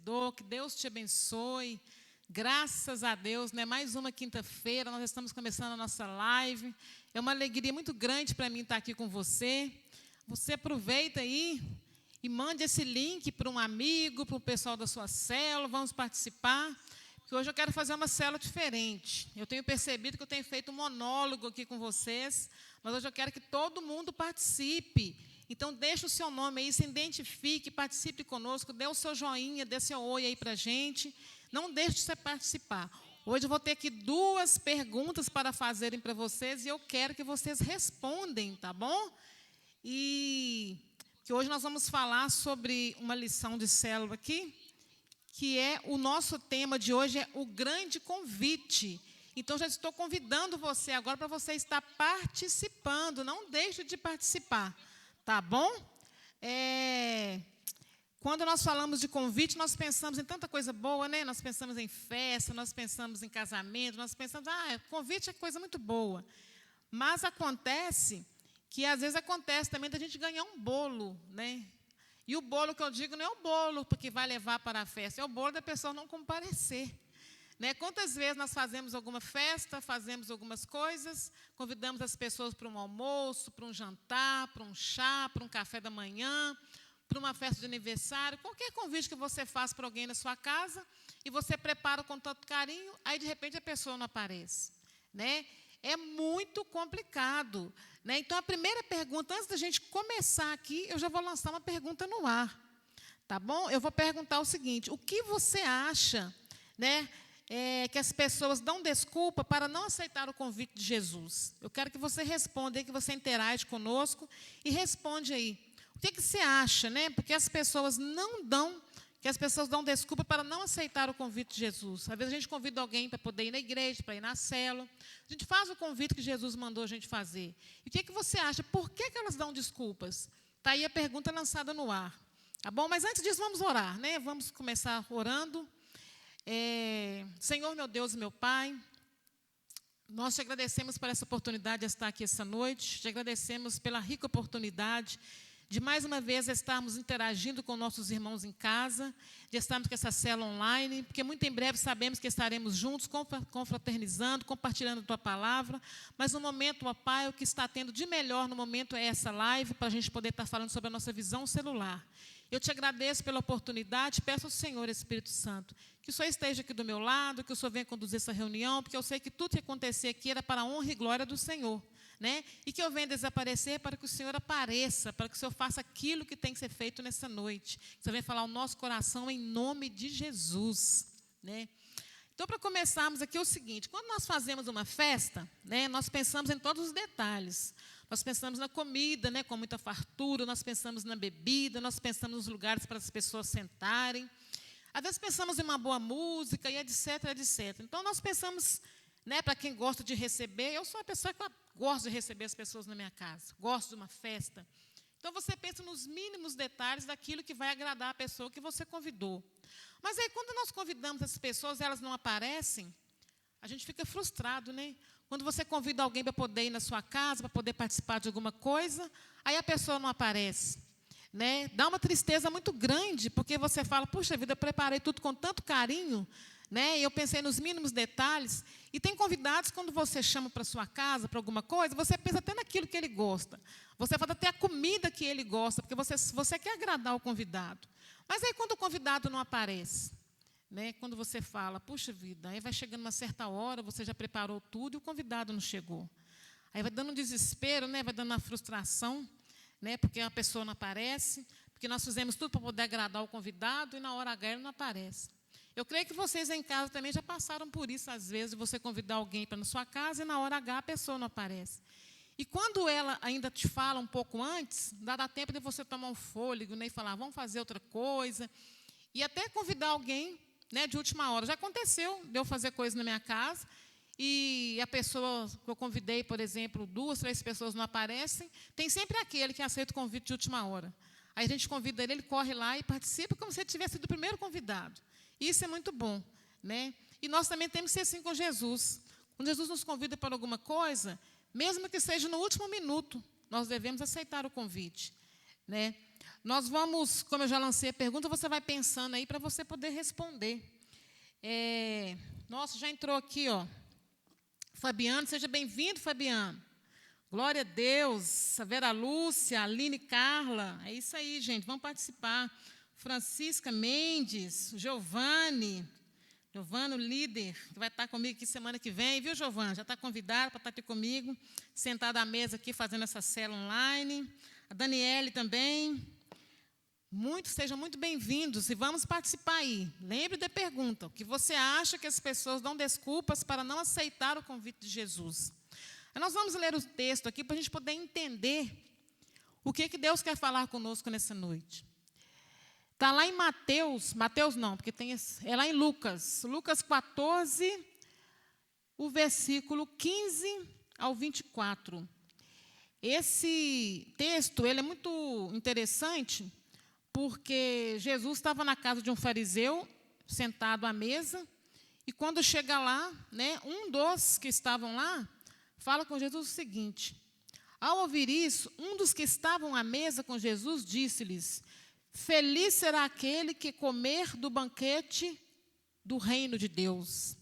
seguidor, que Deus te abençoe. Graças a Deus, né? Mais uma quinta-feira, nós estamos começando a nossa live. É uma alegria muito grande para mim estar aqui com você. Você aproveita aí e mande esse link para um amigo, para o pessoal da sua célula, vamos participar. Porque hoje eu quero fazer uma célula diferente. Eu tenho percebido que eu tenho feito um monólogo aqui com vocês, mas hoje eu quero que todo mundo participe. Então, deixe o seu nome aí, se identifique, participe conosco, dê o seu joinha, dê seu oi aí para a gente. Não deixe de você participar. Hoje eu vou ter aqui 2 perguntas para fazerem para vocês e eu quero que vocês respondem, tá bom? E que hoje nós vamos falar sobre uma lição de célula aqui, que é o nosso tema de hoje é o grande convite. Então, já estou convidando você agora para você estar participando. Não deixe de participar, tá bom? Quando nós falamos de convite, nós pensamos em tanta coisa boa, né? Nós pensamos em festa, nós pensamos em casamento, nós pensamos, convite é coisa muito boa. Mas acontece que, às vezes, acontece também da gente ganhar um bolo, né? E o bolo que eu digo não é o bolo porque vai levar para a festa, é o bolo da pessoa não comparecer. Né? Quantas vezes nós fazemos alguma festa, fazemos algumas coisas, convidamos as pessoas para um almoço, para um jantar, para um chá, para um café da manhã, para uma festa de aniversário, qualquer convite que você faz para alguém na sua casa, e você prepara com tanto carinho, aí, de repente, a pessoa não aparece. Né? É muito complicado. Né? Então, a primeira pergunta, antes da gente começar aqui, eu já vou lançar uma pergunta no ar. Tá bom? Eu vou perguntar o seguinte, o que você acha, né, que as pessoas dão desculpa para não aceitar o convite de Jesus? Eu quero que você responda aí, que você interage conosco e responde aí. O que você acha, né? Porque as pessoas dão desculpa para não aceitar o convite de Jesus. Às vezes a gente convida alguém para poder ir na igreja, para ir na célula. A gente faz o convite que Jesus mandou a gente fazer. E o que você acha? Por que elas dão desculpas? Está aí a pergunta lançada no ar. Tá bom? Mas antes disso, vamos orar, né? Vamos começar orando. Senhor, meu Deus e meu Pai, nós te agradecemos por essa oportunidade de estar aqui essa noite. Te agradecemos pela rica oportunidade de mais uma vez estarmos interagindo com nossos irmãos em casa, de estarmos com essa célula online, porque muito em breve sabemos que estaremos juntos, confraternizando, compartilhando a Tua palavra, mas no momento, ó Pai, o que está tendo de melhor no momento é essa live, para a gente poder estar falando sobre a nossa visão celular. Eu te agradeço pela oportunidade, peço ao Senhor, Espírito Santo, que o Senhor esteja aqui do meu lado, que o Senhor venha conduzir essa reunião, porque eu sei que tudo que acontecer aqui era para a honra e glória do Senhor. Né? E que eu venha desaparecer para que o Senhor apareça, para que o Senhor faça aquilo que tem que ser feito nessa noite. Que o Senhor venha falar ao nosso coração em nome de Jesus. Né? Então, para começarmos aqui, é o seguinte, quando nós fazemos uma festa, né, nós pensamos em todos os detalhes. Nós pensamos na comida, né, com muita fartura, nós pensamos na bebida, nós pensamos nos lugares para as pessoas sentarem. Às vezes pensamos em uma boa música e etc, etc. Então, nós pensamos, né, para quem gosta de receber, eu sou uma pessoa que gosto de receber as pessoas na minha casa, gosto de uma festa. Então, você pensa nos mínimos detalhes daquilo que vai agradar a pessoa que você convidou. Mas aí, quando nós convidamos as pessoas, elas não aparecem, a gente fica frustrado, né? Quando você convida alguém para poder ir na sua casa, para poder participar de alguma coisa, aí a pessoa não aparece. Né? Dá uma tristeza muito grande, porque você fala, puxa vida, eu preparei tudo com tanto carinho, né? E eu pensei nos mínimos detalhes. E tem convidados, quando você chama para a sua casa, para alguma coisa, você pensa até naquilo que ele gosta. Você faz até a comida que ele gosta, porque você quer agradar o convidado. Mas aí, quando o convidado não aparece, né? Quando você fala, puxa vida, aí vai chegando uma certa hora, você já preparou tudo e o convidado não chegou. Aí vai dando um desespero, né? Vai dando uma frustração, né? Porque a pessoa não aparece, porque nós fizemos tudo para poder agradar o convidado e na hora H ele não aparece. Eu creio que vocês em casa também já passaram por isso, às vezes, de você convidar alguém para na sua casa e na hora H a pessoa não aparece. E quando ela ainda te fala um pouco antes, dá tempo de você tomar um fôlego, né, e falar, vamos fazer outra coisa. E até convidar alguém, né, de última hora. Já aconteceu de eu fazer coisa na minha casa e a pessoa que eu convidei, por exemplo, 2, 3 pessoas não aparecem, tem sempre aquele que aceita o convite de última hora. Aí a gente convida ele corre lá e participa como se ele tivesse sido o primeiro convidado. Isso é muito bom. Né? E nós também temos que ser assim com Jesus. Quando Jesus nos convida para alguma coisa, mesmo que seja no último minuto, nós devemos aceitar o convite. Né? Nós vamos, como eu já lancei a pergunta, você vai pensando aí para você poder responder. Nossa, já entrou aqui, ó. Fabiano, seja bem-vindo, Fabiano. Glória a Deus. A Vera Lúcia, a Aline Carla. É isso aí, gente, vamos participar. Francisca Mendes, Giovanni, o líder, que vai estar comigo aqui semana que vem, viu, Giovanni? Já está convidado para estar aqui comigo, sentado à mesa aqui, fazendo essa célula online. A Daniele também. Sejam muito bem-vindos e vamos participar aí. Lembre da pergunta: o que você acha que as pessoas dão desculpas para não aceitar o convite de Jesus? Nós vamos ler o texto aqui para a gente poder entender o que Deus quer falar conosco nessa noite. Está lá em Mateus não, porque é lá em Lucas 14, o versículo 15 ao 24. Esse texto ele é muito interessante, porque Jesus estava na casa de um fariseu, sentado à mesa, e quando chega lá, né, um dos que estavam lá, fala com Jesus o seguinte: ao ouvir isso, um dos que estavam à mesa com Jesus disse-lhes: feliz será aquele que comer do banquete do reino de Deus.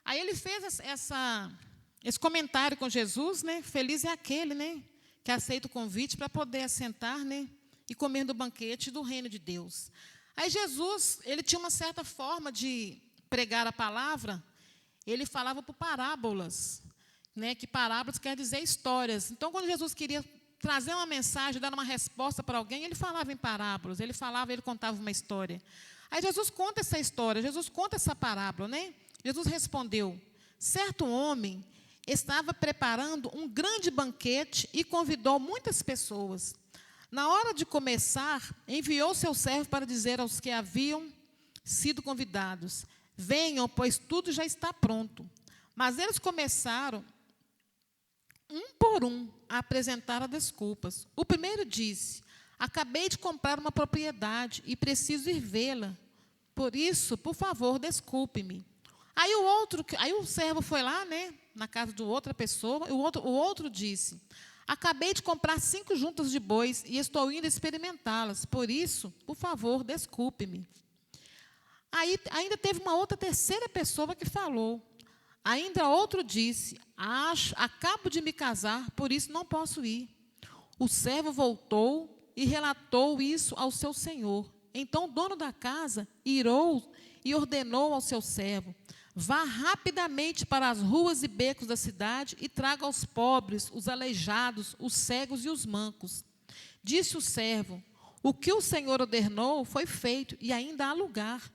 Aí ele fez esse comentário com Jesus, né? Feliz é aquele, né, que aceita o convite para poder assentar, né, e comer do banquete do reino de Deus. Aí Jesus, ele tinha uma certa forma de pregar a palavra, ele falava por parábolas, né, que parábolas quer dizer histórias. Então, quando Jesus queria trazer uma mensagem, dar uma resposta para alguém, ele falava em parábolas, ele contava uma história. Aí Jesus conta essa história, Jesus conta essa parábola, né? Jesus respondeu: certo homem estava preparando um grande banquete e convidou muitas pessoas. Na hora de começar, enviou seu servo para dizer aos que haviam sido convidados: venham, pois tudo já está pronto. Mas eles começaram, um por um, a apresentar as desculpas. O primeiro disse: acabei de comprar uma propriedade e preciso ir vê-la. Por isso, por favor, desculpe-me. Aí o servo foi lá, né, na casa de outra pessoa, e o outro disse: acabei de comprar 5 juntas de bois e estou indo experimentá-las. Por isso, por favor, desculpe-me. Aí ainda teve uma outra terceira pessoa que falou. Ainda outro disse: acabo de me casar, por isso não posso ir. O servo voltou e relatou isso ao seu senhor. Então o dono da casa irou e ordenou ao seu servo: vá rapidamente para as ruas e becos da cidade e traga os pobres, os aleijados, os cegos e os mancos. Disse o servo: o que o Senhor ordenou foi feito e ainda há lugar.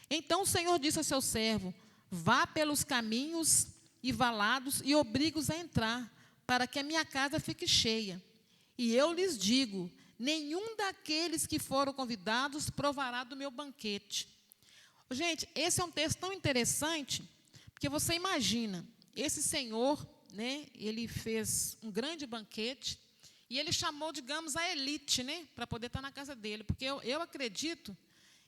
Então o Senhor disse ao seu servo: vá pelos caminhos e valados e obrigue-os a entrar, para que a minha casa fique cheia. E eu lhes digo: nenhum daqueles que foram convidados provará do meu banquete. Gente, esse é um texto tão interessante, porque você imagina, esse senhor, né, ele fez um grande banquete, e ele chamou, digamos, a elite, né, para poder estar na casa dele, porque eu acredito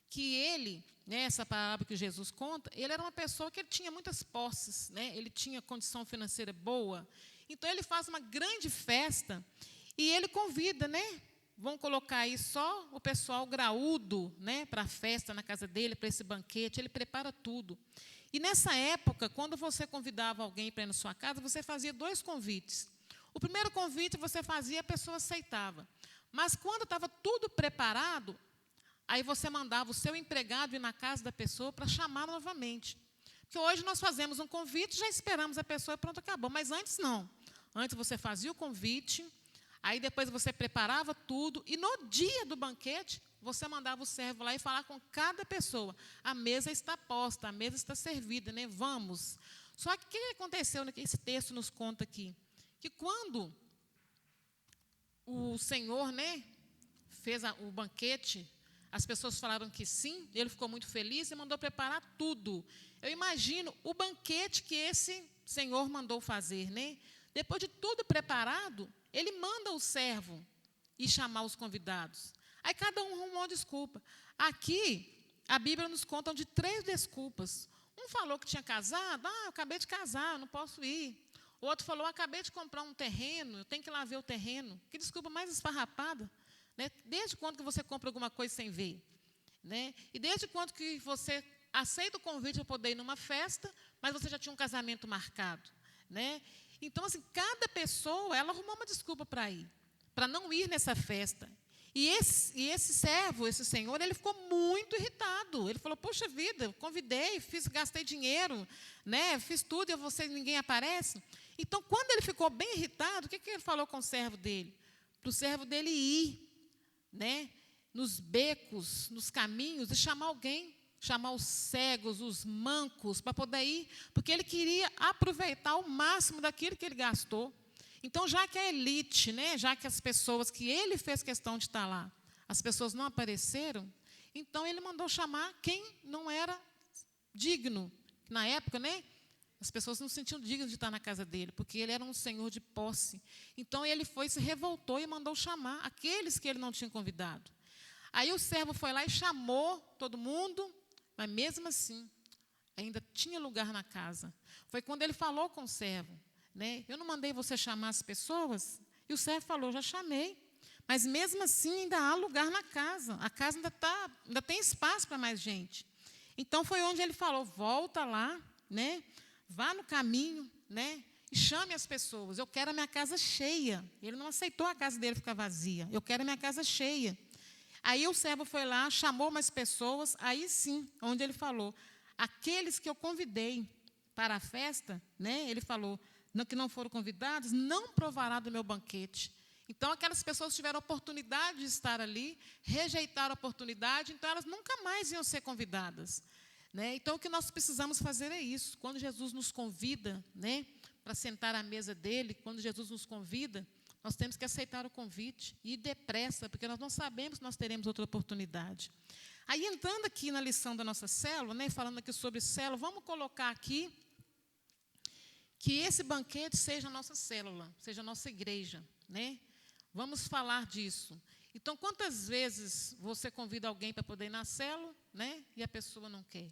que ele, né, essa parábola que Jesus conta, ele era uma pessoa que ele tinha muitas posses, né, ele tinha condição financeira boa, então ele faz uma grande festa, e ele convida, né, vão colocar aí só o pessoal graúdo, né, para a festa na casa dele, para esse banquete, ele prepara tudo. E nessa época, quando você convidava alguém para ir na sua casa, você fazia 2 convites. O primeiro convite você fazia, a pessoa aceitava. Mas quando estava tudo preparado, aí você mandava o seu empregado ir na casa da pessoa para chamar novamente. Porque hoje nós fazemos um convite, já esperamos a pessoa e pronto, acabou. Mas antes não. Antes você fazia o convite, aí depois você preparava tudo, e no dia do banquete, você mandava o servo lá e falar com cada pessoa: a mesa está posta, a mesa está servida, né? Vamos. Só que o que aconteceu, né, que esse texto nos conta aqui? Que quando o Senhor, né, fez o banquete, as pessoas falaram que sim, ele ficou muito feliz e mandou preparar tudo. Eu imagino o banquete que esse Senhor mandou fazer, né? Depois de tudo preparado, ele manda o servo ir chamar os convidados. Aí cada um arrumou uma desculpa. Aqui, a Bíblia nos conta de 3 desculpas. Um falou que tinha casado: eu acabei de casar, eu não posso ir. O outro falou: acabei de comprar um terreno, eu tenho que ir lá ver o terreno. Que desculpa mais esfarrapada. Né? Desde quando que você compra alguma coisa sem ver? Né? E desde quando que você aceita o convite para poder ir numa festa, mas você já tinha um casamento marcado? Né? Então, assim, cada pessoa, ela arrumou uma desculpa para ir, para não ir nessa festa. E esse servo, esse senhor, ele ficou muito irritado. Ele falou, poxa vida, eu convidei, gastei dinheiro, né, fiz tudo e ninguém aparece. Então, quando ele ficou bem irritado, o que ele falou com o servo dele? Para o servo dele ir, né, nos becos, nos caminhos, e chamar alguém, chamar os cegos, os mancos, para poder ir, porque ele queria aproveitar o máximo daquilo que ele gastou. Então, já que a elite, né, já que as pessoas que ele fez questão de estar lá, as pessoas não apareceram, então ele mandou chamar quem não era digno. Na época, né, as pessoas não se sentiam dignas de estar na casa dele, porque ele era um senhor de posse. Então, ele se revoltou e mandou chamar aqueles que ele não tinha convidado. Aí o servo foi lá e chamou todo mundo, mas mesmo assim, ainda tinha lugar na casa. Foi quando ele falou com o servo, né? Eu não mandei você chamar as pessoas? E o servo falou, já chamei. Mas mesmo assim ainda há lugar na casa. A casa ainda tem espaço para mais gente. Então foi onde ele falou, volta lá, né? Vá no caminho, né? E chame as pessoas. Eu quero a minha casa cheia. Ele não aceitou a casa dele ficar vazia. Eu quero a minha casa cheia. Aí o servo foi lá, chamou mais pessoas. Aí sim, onde ele falou, aqueles que eu convidei para a festa, né? Ele falou, que não foram convidados, não provará do meu banquete. Então, aquelas pessoas tiveram a oportunidade de estar ali, rejeitaram a oportunidade, então elas nunca mais iam ser convidadas. Né? Então, o que nós precisamos fazer é isso. Quando Jesus nos convida, né, para sentar à mesa dele, quando Jesus nos convida, nós temos que aceitar o convite e ir depressa, porque nós não sabemos se nós teremos outra oportunidade. Aí, entrando aqui na lição da nossa célula, né, falando aqui sobre célula, vamos colocar aqui que esse banquete seja a nossa célula, seja a nossa igreja, né? Vamos falar disso. Então, quantas vezes você convida alguém para poder ir na célula, né? E a pessoa não quer?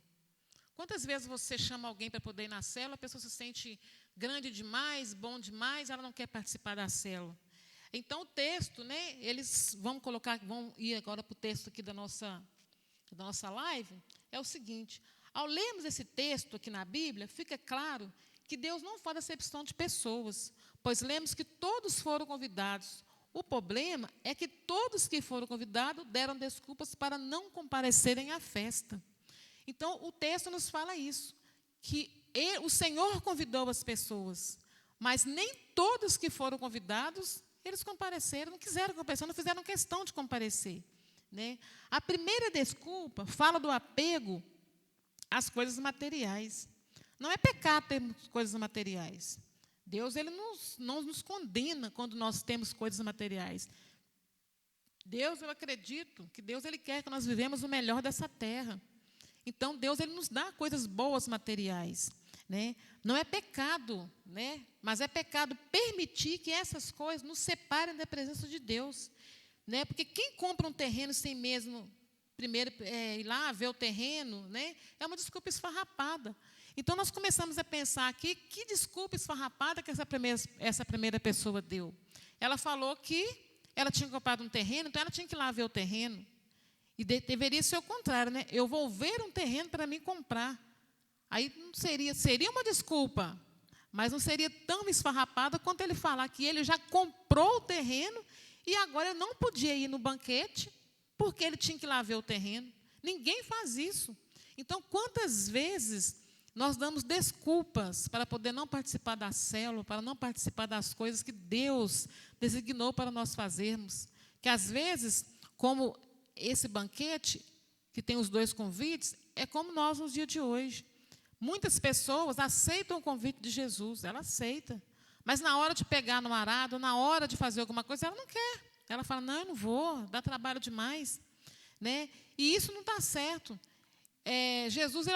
Quantas vezes você chama alguém para poder ir na célula, a pessoa se sente grande demais, bom demais, ela não quer participar da célula? Então, o texto, né? Vão ir agora para o texto aqui da nossa live, é o seguinte, ao lermos esse texto aqui na Bíblia, fica claro que Deus não faz acepção de pessoas, pois lemos que todos foram convidados. O problema é que todos que foram convidados deram desculpas para não comparecerem à festa. Então, o texto nos fala isso, que o Senhor convidou as pessoas, mas nem todos que foram convidados, eles compareceram, não quiseram comparecer, não fizeram questão de comparecer. Né? A primeira desculpa fala do apego às coisas materiais. Não é pecado termos coisas materiais. Deus não nos condena quando nós temos coisas materiais. Deus, eu acredito que Deus ele quer que nós vivemos o melhor dessa terra. Então, Deus ele nos dá coisas boas materiais. Né? Não é pecado, né? Mas é pecado permitir que essas coisas nos separem da presença de Deus. Né? Porque quem compra um terreno sem mesmo primeiro ir lá ver o terreno, né? É uma desculpa esfarrapada. Então, nós começamos a pensar aqui, que desculpa esfarrapada que essa primeira pessoa deu. Ela falou que ela tinha comprado um terreno, então ela tinha que ir lá ver o terreno. E deveria ser o contrário, né? Eu vou ver um terreno para mim comprar. Aí não seria uma desculpa, mas não seria tão esfarrapada quanto ele falar que ele já comprou o terreno e agora não podia ir no banquete porque ele tinha que ir lá ver o terreno. Ninguém faz isso. Então, quantas vezes nós damos desculpas para poder não participar da célula, para não participar das coisas que Deus designou para nós fazermos. Que, às vezes, como esse banquete, que tem os 2 convites, é como nós nos dias de hoje. Muitas pessoas aceitam o convite de Jesus, ela aceita. Mas, na hora de pegar no arado, na hora de fazer alguma coisa, ela não quer. Ela fala, não, eu não vou, dá trabalho demais. Né? E isso não está certo. Jesus,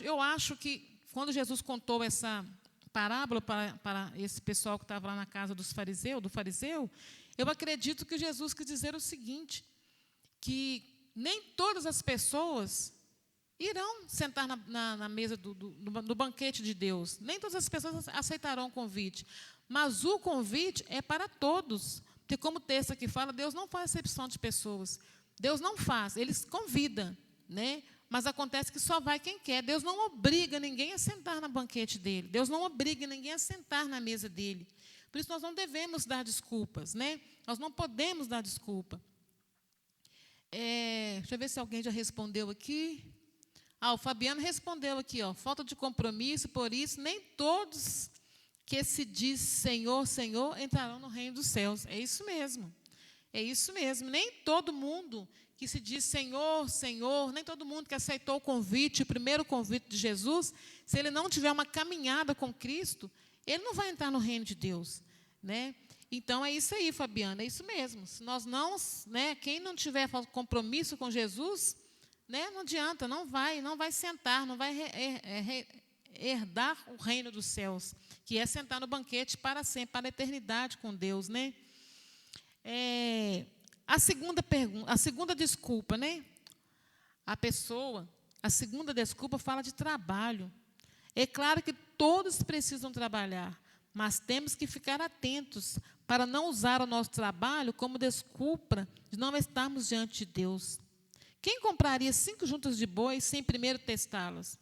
eu acho que, quando Jesus contou essa parábola para esse pessoal que estava lá na casa do fariseu, eu acredito que Jesus quis dizer o seguinte, que nem todas as pessoas irão sentar na mesa do banquete de Deus. Nem todas as pessoas aceitarão o convite. Mas o convite é para todos, Porque como o texto aqui fala, Deus não faz acepção de pessoas. Deus não faz, Ele convida, né? Mas acontece que só vai quem quer. Deus não obriga ninguém a sentar no banquete dele. Deus não obriga ninguém a sentar na mesa dele. Por isso nós não devemos dar desculpas, né? Nós não podemos dar desculpa. Deixa eu ver se alguém já respondeu aqui. O Fabiano respondeu aqui, falta de compromisso, por isso nem todos que se diz Senhor, Senhor, entrarão no reino dos céus. É isso mesmo. É isso mesmo. Nem todo mundo que se diz Senhor, Senhor, nem todo mundo que aceitou o convite, o primeiro convite de Jesus, se ele não tiver uma caminhada com Cristo, ele não vai entrar no reino de Deus, né? Então, é isso aí, Fabiana, é isso mesmo. Se nós não, né, quem não tiver compromisso com Jesus, né, não adianta, não vai sentar, não vai herdar o reino dos céus, que é sentar no banquete para sempre, para a eternidade com Deus, né? A segunda desculpa, né? A segunda desculpa fala de trabalho. É claro que todos precisam trabalhar, mas temos que ficar atentos para não usar o nosso trabalho como desculpa de não estarmos diante de Deus. Quem compraria 5 juntas de bois sem primeiro testá-las?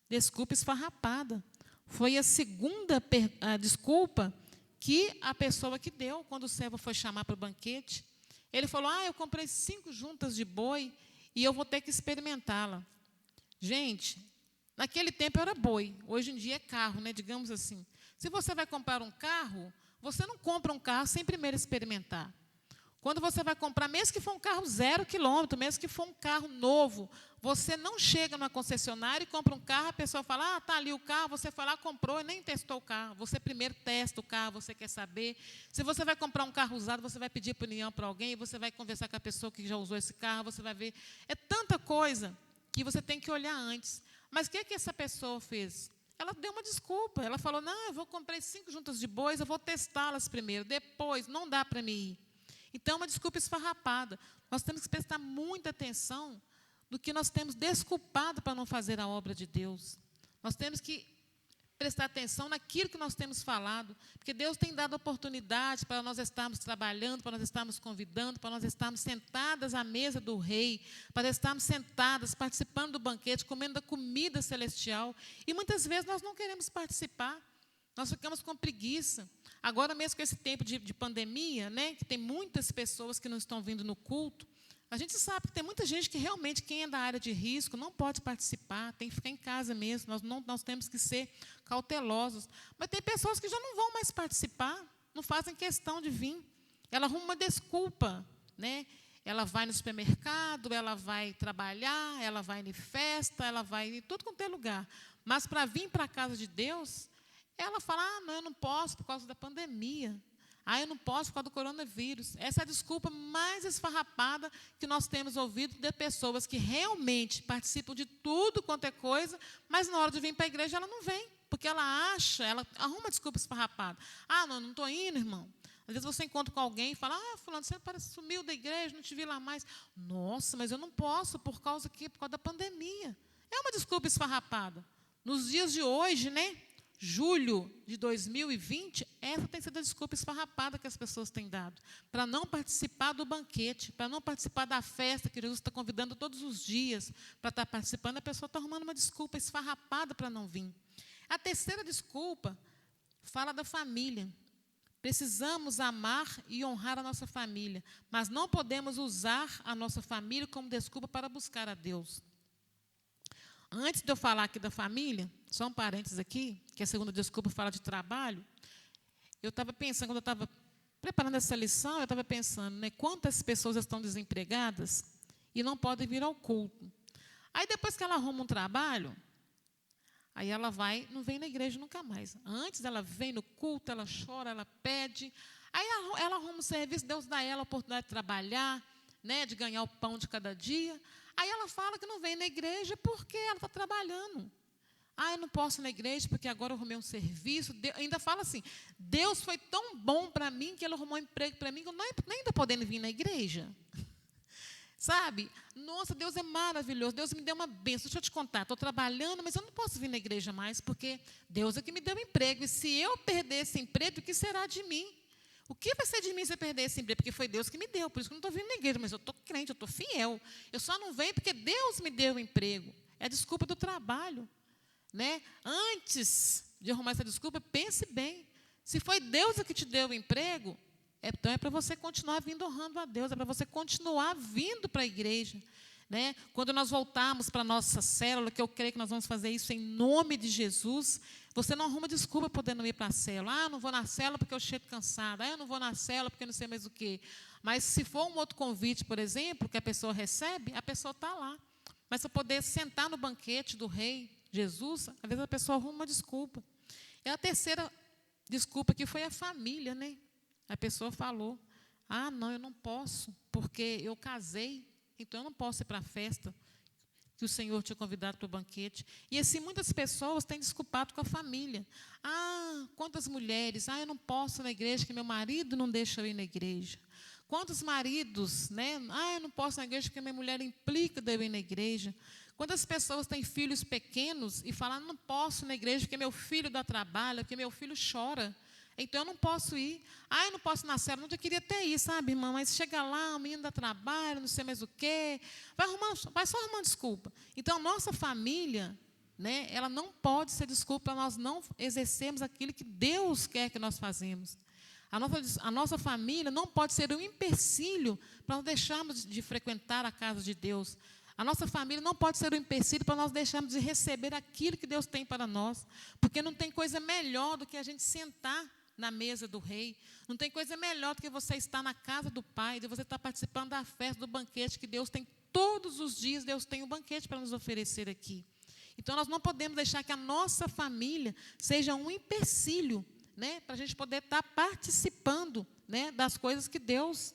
Desculpa esfarrapada. Foi a segunda desculpa que a pessoa que deu, quando o servo foi chamar para o banquete. Ele falou, eu comprei 5 juntas de boi e eu vou ter que experimentá-la. Gente, naquele tempo era boi, hoje em dia é carro, né, digamos assim. Se você vai comprar um carro, você não compra um carro sem primeiro experimentar. Quando você vai comprar, mesmo que for um carro 0 quilômetro, mesmo que for um carro novo, você não chega numa concessionária e compra um carro, a pessoa fala, está ali o carro, você foi lá, comprou e nem testou o carro. Você primeiro testa o carro, você quer saber. Se você vai comprar um carro usado, você vai pedir opinião para alguém, você vai conversar com a pessoa que já usou esse carro, você vai ver. É tanta coisa que você tem que olhar antes. Mas o que essa pessoa fez? Ela deu uma desculpa, ela falou, eu vou comprar 5 juntas de bois, eu vou testá-las primeiro, depois, não dá para mim ir. Então, uma desculpa esfarrapada. Nós temos que prestar muita atenção do que nós temos desculpado para não fazer a obra de Deus. Nós temos que prestar atenção naquilo que nós temos falado, porque Deus tem dado oportunidade para nós estarmos trabalhando, para nós estarmos convidando, para nós estarmos sentadas à mesa do rei, para estarmos sentadas, participando do banquete, comendo da comida celestial. E muitas vezes nós não queremos participar, nós ficamos com preguiça. Agora mesmo com esse tempo de pandemia, né, que tem muitas pessoas que não estão vindo no culto, a gente sabe que tem muita gente que realmente, quem é da área de risco, não pode participar, tem que ficar em casa mesmo, nós temos que ser cautelosos. Mas tem pessoas que já não vão mais participar, não fazem questão de vir. Ela arruma uma desculpa, né? Ela vai no supermercado, ela vai trabalhar, ela vai em festa, ela vai em tudo quanto é lugar. Mas para vir para a casa de Deus, ela fala, não, eu não posso por causa da pandemia. Eu não posso por causa do coronavírus. Essa é a desculpa mais esfarrapada que nós temos ouvido de pessoas que realmente participam de tudo quanto é coisa, mas na hora de vir para a igreja ela não vem, porque ela arruma desculpa esfarrapada. Não estou indo, irmão. Às vezes você encontra com alguém e fala, fulano, você parece sumiu da igreja, não te vi lá mais. Nossa, mas eu não posso por causa da pandemia. É uma desculpa esfarrapada. Nos dias de hoje, né? Julho de 2020, essa tem sido a desculpa esfarrapada que as pessoas têm dado, para não participar do banquete, para não participar da festa que Jesus está convidando todos os dias para estar participando, a pessoa está arrumando uma desculpa esfarrapada para não vir. A terceira desculpa fala da família. Precisamos amar e honrar a nossa família, mas não podemos usar a nossa família como desculpa para buscar a Deus. Antes de eu falar aqui da família, só um parênteses aqui, que a segunda desculpa fala de trabalho, eu estava pensando, quando eu estava preparando essa lição, eu estava pensando, né, quantas pessoas estão desempregadas e não podem vir ao culto. Aí, depois que ela arruma um trabalho, aí ela não vem na igreja nunca mais. Antes, ela vem no culto, ela chora, ela pede. Aí, ela arruma um serviço, Deus dá a ela a oportunidade de trabalhar, né, de ganhar o pão de cada dia. Aí ela fala que não vem na igreja porque ela está trabalhando. Eu não posso ir na igreja porque agora eu arrumei um serviço. Ainda fala assim, Deus foi tão bom para mim que Ele arrumou um emprego para mim que eu nem estou podendo vir na igreja. Sabe? Nossa, Deus é maravilhoso, Deus me deu uma bênção. Deixa eu te contar, estou trabalhando, mas eu não posso vir na igreja mais porque Deus é que me deu um emprego. E se eu perder esse emprego, o que será de mim? O que vai ser de mim se eu perder esse emprego? Porque foi Deus que me deu, por isso que eu não estou vindo na igreja, mas eu estou crente, eu estou fiel. Eu só não venho porque Deus me deu o emprego. É a desculpa do trabalho. Né? Antes de arrumar essa desculpa, pense bem. Se foi Deus que te deu o emprego, então é para você continuar vindo honrando a Deus, é para você continuar vindo para a igreja. Né? Quando nós voltarmos para a nossa célula, que eu creio que nós vamos fazer isso em nome de Jesus, você não arruma desculpa podendo ir para a célula. Ah, eu não vou na célula porque eu chego cansada. Ah, eu não vou na célula porque eu não sei mais o quê. Mas se for um outro convite, por exemplo, que a pessoa recebe, a pessoa está lá. Mas para poder sentar no banquete do rei Jesus, às vezes a pessoa arruma uma desculpa. E a terceira desculpa que foi a família, né? A pessoa falou, ah, não, eu não posso, porque eu casei, então eu não posso ir para a festa que o Senhor tinha convidado para o banquete. E assim, muitas pessoas têm desculpado com a família. Ah, quantas mulheres, ah, eu não posso ir na igreja, que meu marido não deixa eu ir na igreja. Quantos maridos, né? Ah, eu não posso ir na igreja porque minha mulher implica de eu ir na igreja. Quantas pessoas têm filhos pequenos e falam, não posso ir na igreja porque meu filho dá trabalho, porque meu filho chora. Então, eu não posso ir. Ah, eu não posso ir na célula. Eu queria até ir, sabe, irmã? Mas chega lá, o menino dá trabalho, não sei mais o quê. Vai só arrumando desculpa. Então, a nossa família, né, ela não pode ser desculpa para nós não exercermos aquilo que Deus quer que nós fazemos. A nossa família não pode ser um empecilho para nós deixarmos de frequentar a casa de Deus. A nossa família não pode ser um empecilho para nós deixarmos de receber aquilo que Deus tem para nós. Porque não tem coisa melhor do que a gente sentar na mesa do rei. Não tem coisa melhor do que você estar na casa do Pai, de você estar participando da festa, do banquete que Deus tem todos os dias. Deus tem um banquete para nos oferecer aqui. Então, nós não podemos deixar que a nossa família seja um empecilho, né, para a gente poder estar participando, né, das coisas que Deus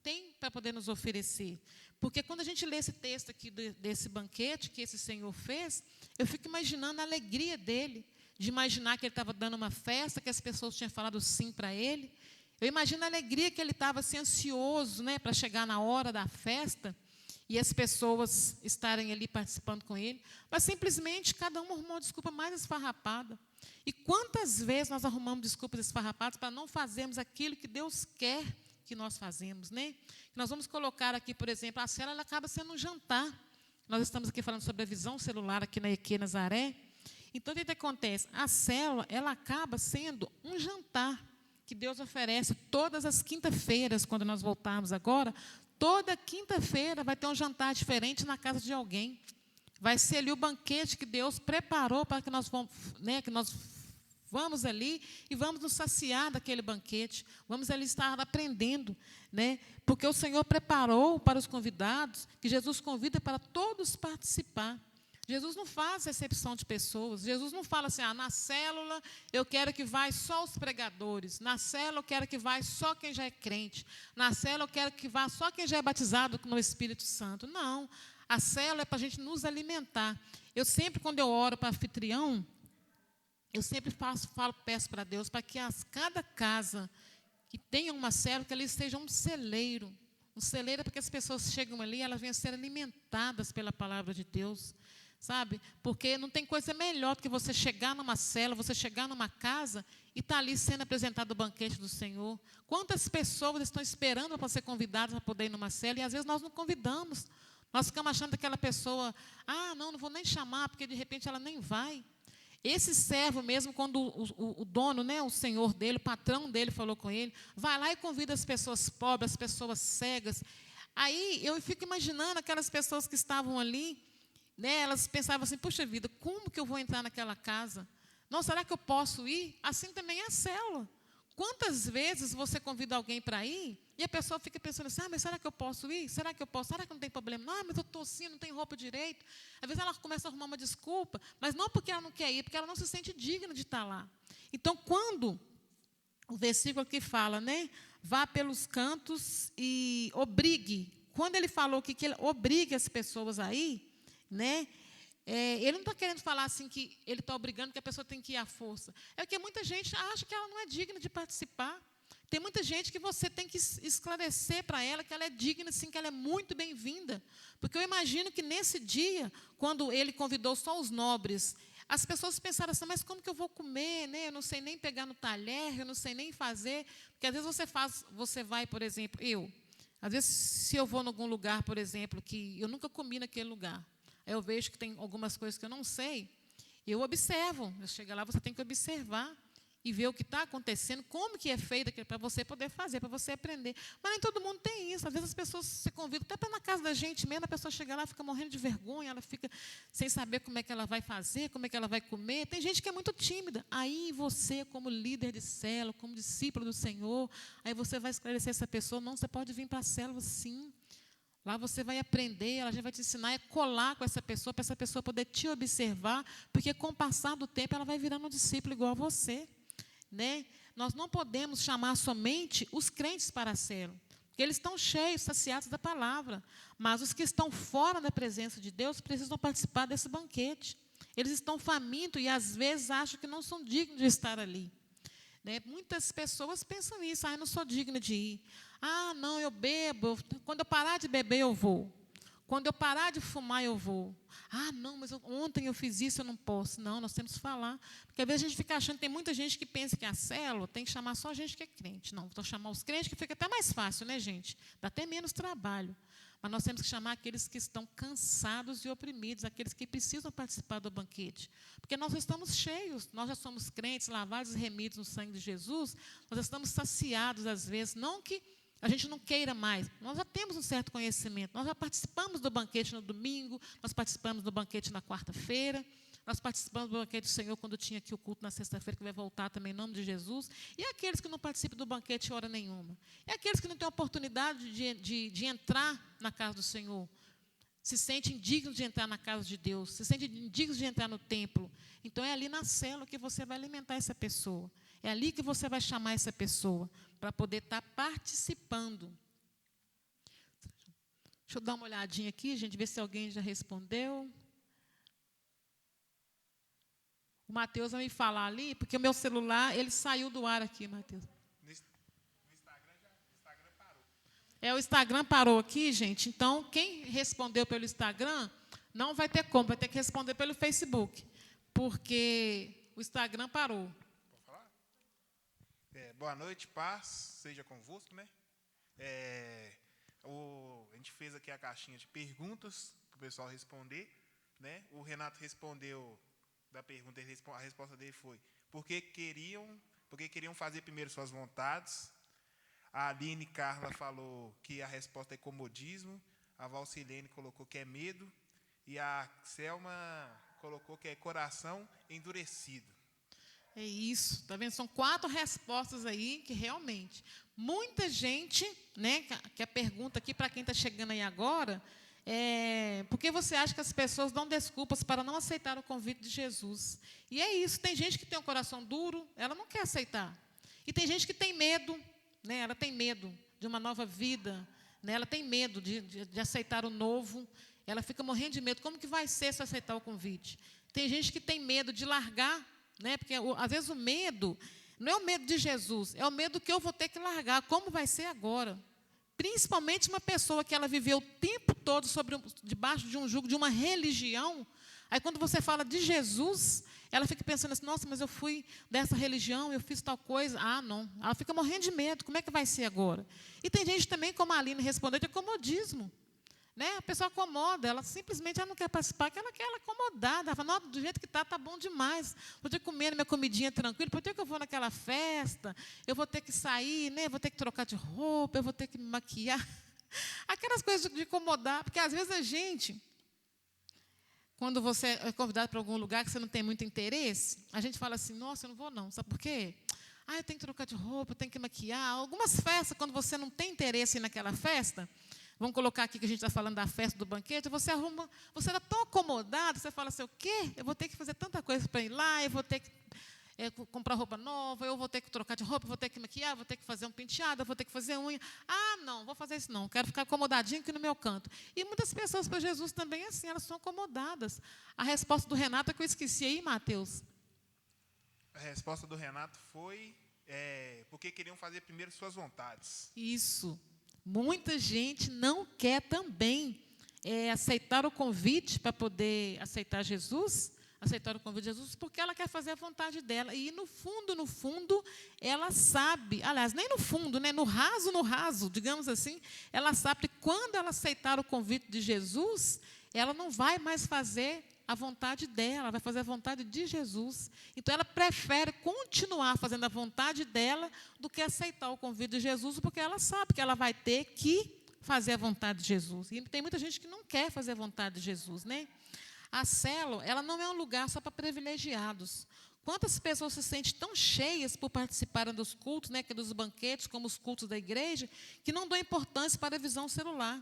tem para poder nos oferecer. Porque quando a gente lê esse texto aqui desse banquete que esse Senhor fez, eu fico imaginando a alegria dele, de imaginar que ele estava dando uma festa, que as pessoas tinham falado sim para ele. Eu imagino a alegria que ele estava assim, ansioso, né, para chegar na hora da festa e as pessoas estarem ali participando com ele. Mas simplesmente cada um arrumou uma desculpa mais esfarrapada. E quantas vezes nós arrumamos desculpas esfarrapadas para não fazermos aquilo que Deus quer que nós fazemos, né? Nós vamos colocar aqui, por exemplo, a célula ela acaba sendo um jantar. Nós estamos aqui falando sobre a visão celular aqui na EQ Nazaré. Então, o que acontece? A célula, ela acaba sendo um jantar que Deus oferece todas as quinta-feiras, quando nós voltarmos agora. Toda quinta-feira vai ter um jantar diferente na casa de alguém. Vai ser ali o banquete que Deus preparou para que nós vamos ali e vamos nos saciar daquele banquete. Vamos ali estar aprendendo, né? Porque o Senhor preparou para os convidados, que Jesus convida para todos participar. Jesus não faz exceção de pessoas. Jesus não fala assim, na célula eu quero que vá só os pregadores. Na célula eu quero que vá só quem já é crente. Na célula eu quero que vá só quem já é batizado no Espírito Santo. Não, a célula é para a gente nos alimentar. Eu sempre, quando eu oro para anfitrião, eu sempre peço para Deus para que cada casa que tenha uma célula, que ali seja um celeiro. Um celeiro é porque as pessoas chegam ali, elas vêm a ser alimentadas pela palavra de Deus. Sabe? Porque não tem coisa melhor do que você chegar numa célula, você chegar numa casa e estar ali sendo apresentado o banquete do Senhor. Quantas pessoas estão esperando para ser convidadas para poder ir numa célula e às vezes nós não convidamos. Nós ficamos achando que aquela pessoa, não vou nem chamar, porque de repente ela nem vai. Esse servo mesmo, quando o dono, né, o senhor dele, o patrão dele falou com ele, vai lá e convida as pessoas pobres, as pessoas cegas. Aí eu fico imaginando aquelas pessoas que estavam ali, né, elas pensavam assim, puxa vida, como que eu vou entrar naquela casa? Não, será que eu posso ir? Assim também é a célula. Quantas vezes você convida alguém para ir e a pessoa fica pensando assim, mas será que eu posso ir? Será que eu posso? Será que não tem problema? Não, mas eu estou assim, não tenho roupa direito. Às vezes ela começa a arrumar uma desculpa, mas não porque ela não quer ir, porque ela não se sente digna de estar lá. Então, quando o versículo aqui fala, né, vá pelos cantos e obrigue. Quando ele falou que ele obrigue as pessoas a ir, né? Ele não está querendo falar assim que ele está obrigando que a pessoa tem que ir à força. É porque muita gente acha que ela não é digna de participar. Tem muita gente que você tem que esclarecer para ela que ela é digna, sim, que ela é muito bem-vinda. Porque eu imagino que nesse dia, quando ele convidou só os nobres, as pessoas pensaram assim, mas como que eu vou comer, né? Eu não sei nem pegar no talher, eu não sei nem fazer. Porque às vezes você vai, por exemplo, às vezes se eu vou em algum lugar, por exemplo, que eu nunca comi naquele lugar, aí eu vejo que tem algumas coisas que eu não sei, eu observo. Eu chego lá, você tem que observar e ver o que está acontecendo, como que é feito, para você poder fazer, para você aprender. Mas nem todo mundo tem isso. Às vezes as pessoas se convidam, até para na casa da gente mesmo, a pessoa chega lá, fica morrendo de vergonha, ela fica sem saber como é que ela vai fazer, como é que ela vai comer. Tem gente que é muito tímida. Aí você, como líder de célula, como discípulo do Senhor, aí você vai esclarecer essa pessoa, não, você pode vir para a célula sim. Lá você vai aprender, ela já vai te ensinar a colar com essa pessoa, para essa pessoa poder te observar, porque com o passar do tempo ela vai virando um discípulo igual a você. Né? Nós não podemos chamar somente os crentes para a célula, porque eles estão cheios, saciados da palavra, mas os que estão fora da presença de Deus precisam participar desse banquete. Eles estão famintos e às vezes acham que não são dignos de estar ali. Né? Muitas pessoas pensam nisso, eu não sou digna de ir. Não, eu bebo, quando eu parar de beber eu vou. Quando eu parar de fumar, eu vou. Não, mas ontem eu fiz isso, eu não posso. Não, nós temos que falar. Porque às vezes a gente fica achando, tem muita gente que pensa que a célula tem que chamar só gente que é crente. Não, vou chamar os crentes, que fica até mais fácil, né, gente? Dá até menos trabalho. Mas nós temos que chamar aqueles que estão cansados e oprimidos, aqueles que precisam participar do banquete. Porque nós estamos cheios, nós já somos crentes, lavados e remidos no sangue de Jesus, nós estamos saciados às vezes, não que a gente não queira mais. Nós já temos um certo conhecimento. Nós já participamos do banquete no domingo, nós participamos do banquete na quarta-feira, nós participamos do banquete do Senhor quando tinha aqui o culto na sexta-feira, que vai voltar também em nome de Jesus. E aqueles que não participam do banquete hora nenhuma. E aqueles que não têm oportunidade de entrar na casa do Senhor. Se sentem indignos de entrar na casa de Deus, se sentem indignos de entrar no templo. Então é ali na célula que você vai alimentar essa pessoa. É ali que você vai chamar essa pessoa para poder estar participando. Deixa eu dar uma olhadinha aqui, gente, ver se alguém já respondeu. O Mateus vai me falar ali, porque o meu celular, ele saiu do ar aqui, Mateus. No Instagram, o Instagram parou. O Instagram parou aqui, gente. Então, quem respondeu pelo Instagram, não vai ter como, vai ter que responder pelo Facebook, porque o Instagram parou. Boa noite, paz, seja convosco, né? A gente fez aqui a caixinha de perguntas para o pessoal responder, né? O Renato respondeu da pergunta, a resposta dele foi: porque queriam fazer primeiro suas vontades. A Aline Carla falou que a resposta é comodismo, a Valcilene colocou que é medo e a Selma colocou que é coração endurecido. É isso, tá vendo? São 4 respostas aí que realmente muita gente, né? Que a pergunta aqui para quem está chegando aí agora por que você acha que as pessoas dão desculpas para não aceitar o convite de Jesus? E é isso, tem gente que tem um coração duro, ela não quer aceitar. E tem gente que tem medo, né? Ela tem medo de uma nova vida, né? Ela tem medo de aceitar o novo, ela fica morrendo de medo. Como que vai ser se aceitar o convite? Tem gente que tem medo de largar, né? Porque às vezes o medo não é o medo de Jesus, é o medo que eu vou ter que largar. Como vai ser agora? Principalmente uma pessoa que ela viveu o tempo todo debaixo de um jugo de uma religião. Aí quando você fala de Jesus, ela fica pensando assim: nossa, mas eu fui dessa religião, eu fiz tal coisa. Não. Ela fica morrendo de medo. Como é que vai ser agora? E tem gente também, como a Aline respondeu, de comodismo. Né? A pessoa acomoda, ela simplesmente não quer participar, ela quer acomodar. Ela fala: do jeito que está bom demais. Vou ter que comer minha comidinha tranquila, por que eu vou naquela festa? Eu vou ter que sair, né? Vou ter que trocar de roupa, eu vou ter que me maquiar. Aquelas coisas de acomodar, porque às vezes a gente, quando você é convidado para algum lugar que você não tem muito interesse, a gente fala assim: nossa, eu não vou não. Sabe por quê? Eu tenho que trocar de roupa, eu tenho que maquiar. Algumas festas, quando você não tem interesse naquela festa, vamos colocar aqui que a gente está falando da festa do banquete, você está tão acomodado, você fala assim: o quê? Eu vou ter que fazer tanta coisa para ir lá, eu vou ter que comprar roupa nova, eu vou ter que trocar de roupa, eu vou ter que maquiar, eu vou ter que fazer um penteado, eu vou ter que fazer unha. Não, vou fazer isso não, quero ficar acomodadinho aqui no meu canto. E muitas pessoas para Jesus também assim, elas são acomodadas. A resposta do Renato é que eu esqueci aí, Mateus. A resposta do Renato foi porque queriam fazer primeiro suas vontades. Isso. Muita gente não quer também aceitar o convite para poder aceitar Jesus, aceitar o convite de Jesus porque ela quer fazer a vontade dela. E, no fundo, ela sabe, aliás, nem no fundo, né, no raso, digamos assim, ela sabe que quando ela aceitar o convite de Jesus, ela não vai mais fazer a vontade dela, vai fazer a vontade de Jesus. Então, ela prefere continuar fazendo a vontade dela do que aceitar o convite de Jesus, porque ela sabe que ela vai ter que fazer a vontade de Jesus. E tem muita gente que não quer fazer a vontade de Jesus, né? A célula, ela não é um lugar só para privilegiados. Quantas pessoas se sentem tão cheias por participarem dos cultos, né, que dos banquetes, como os cultos da igreja, que não dão importância para a visão celular.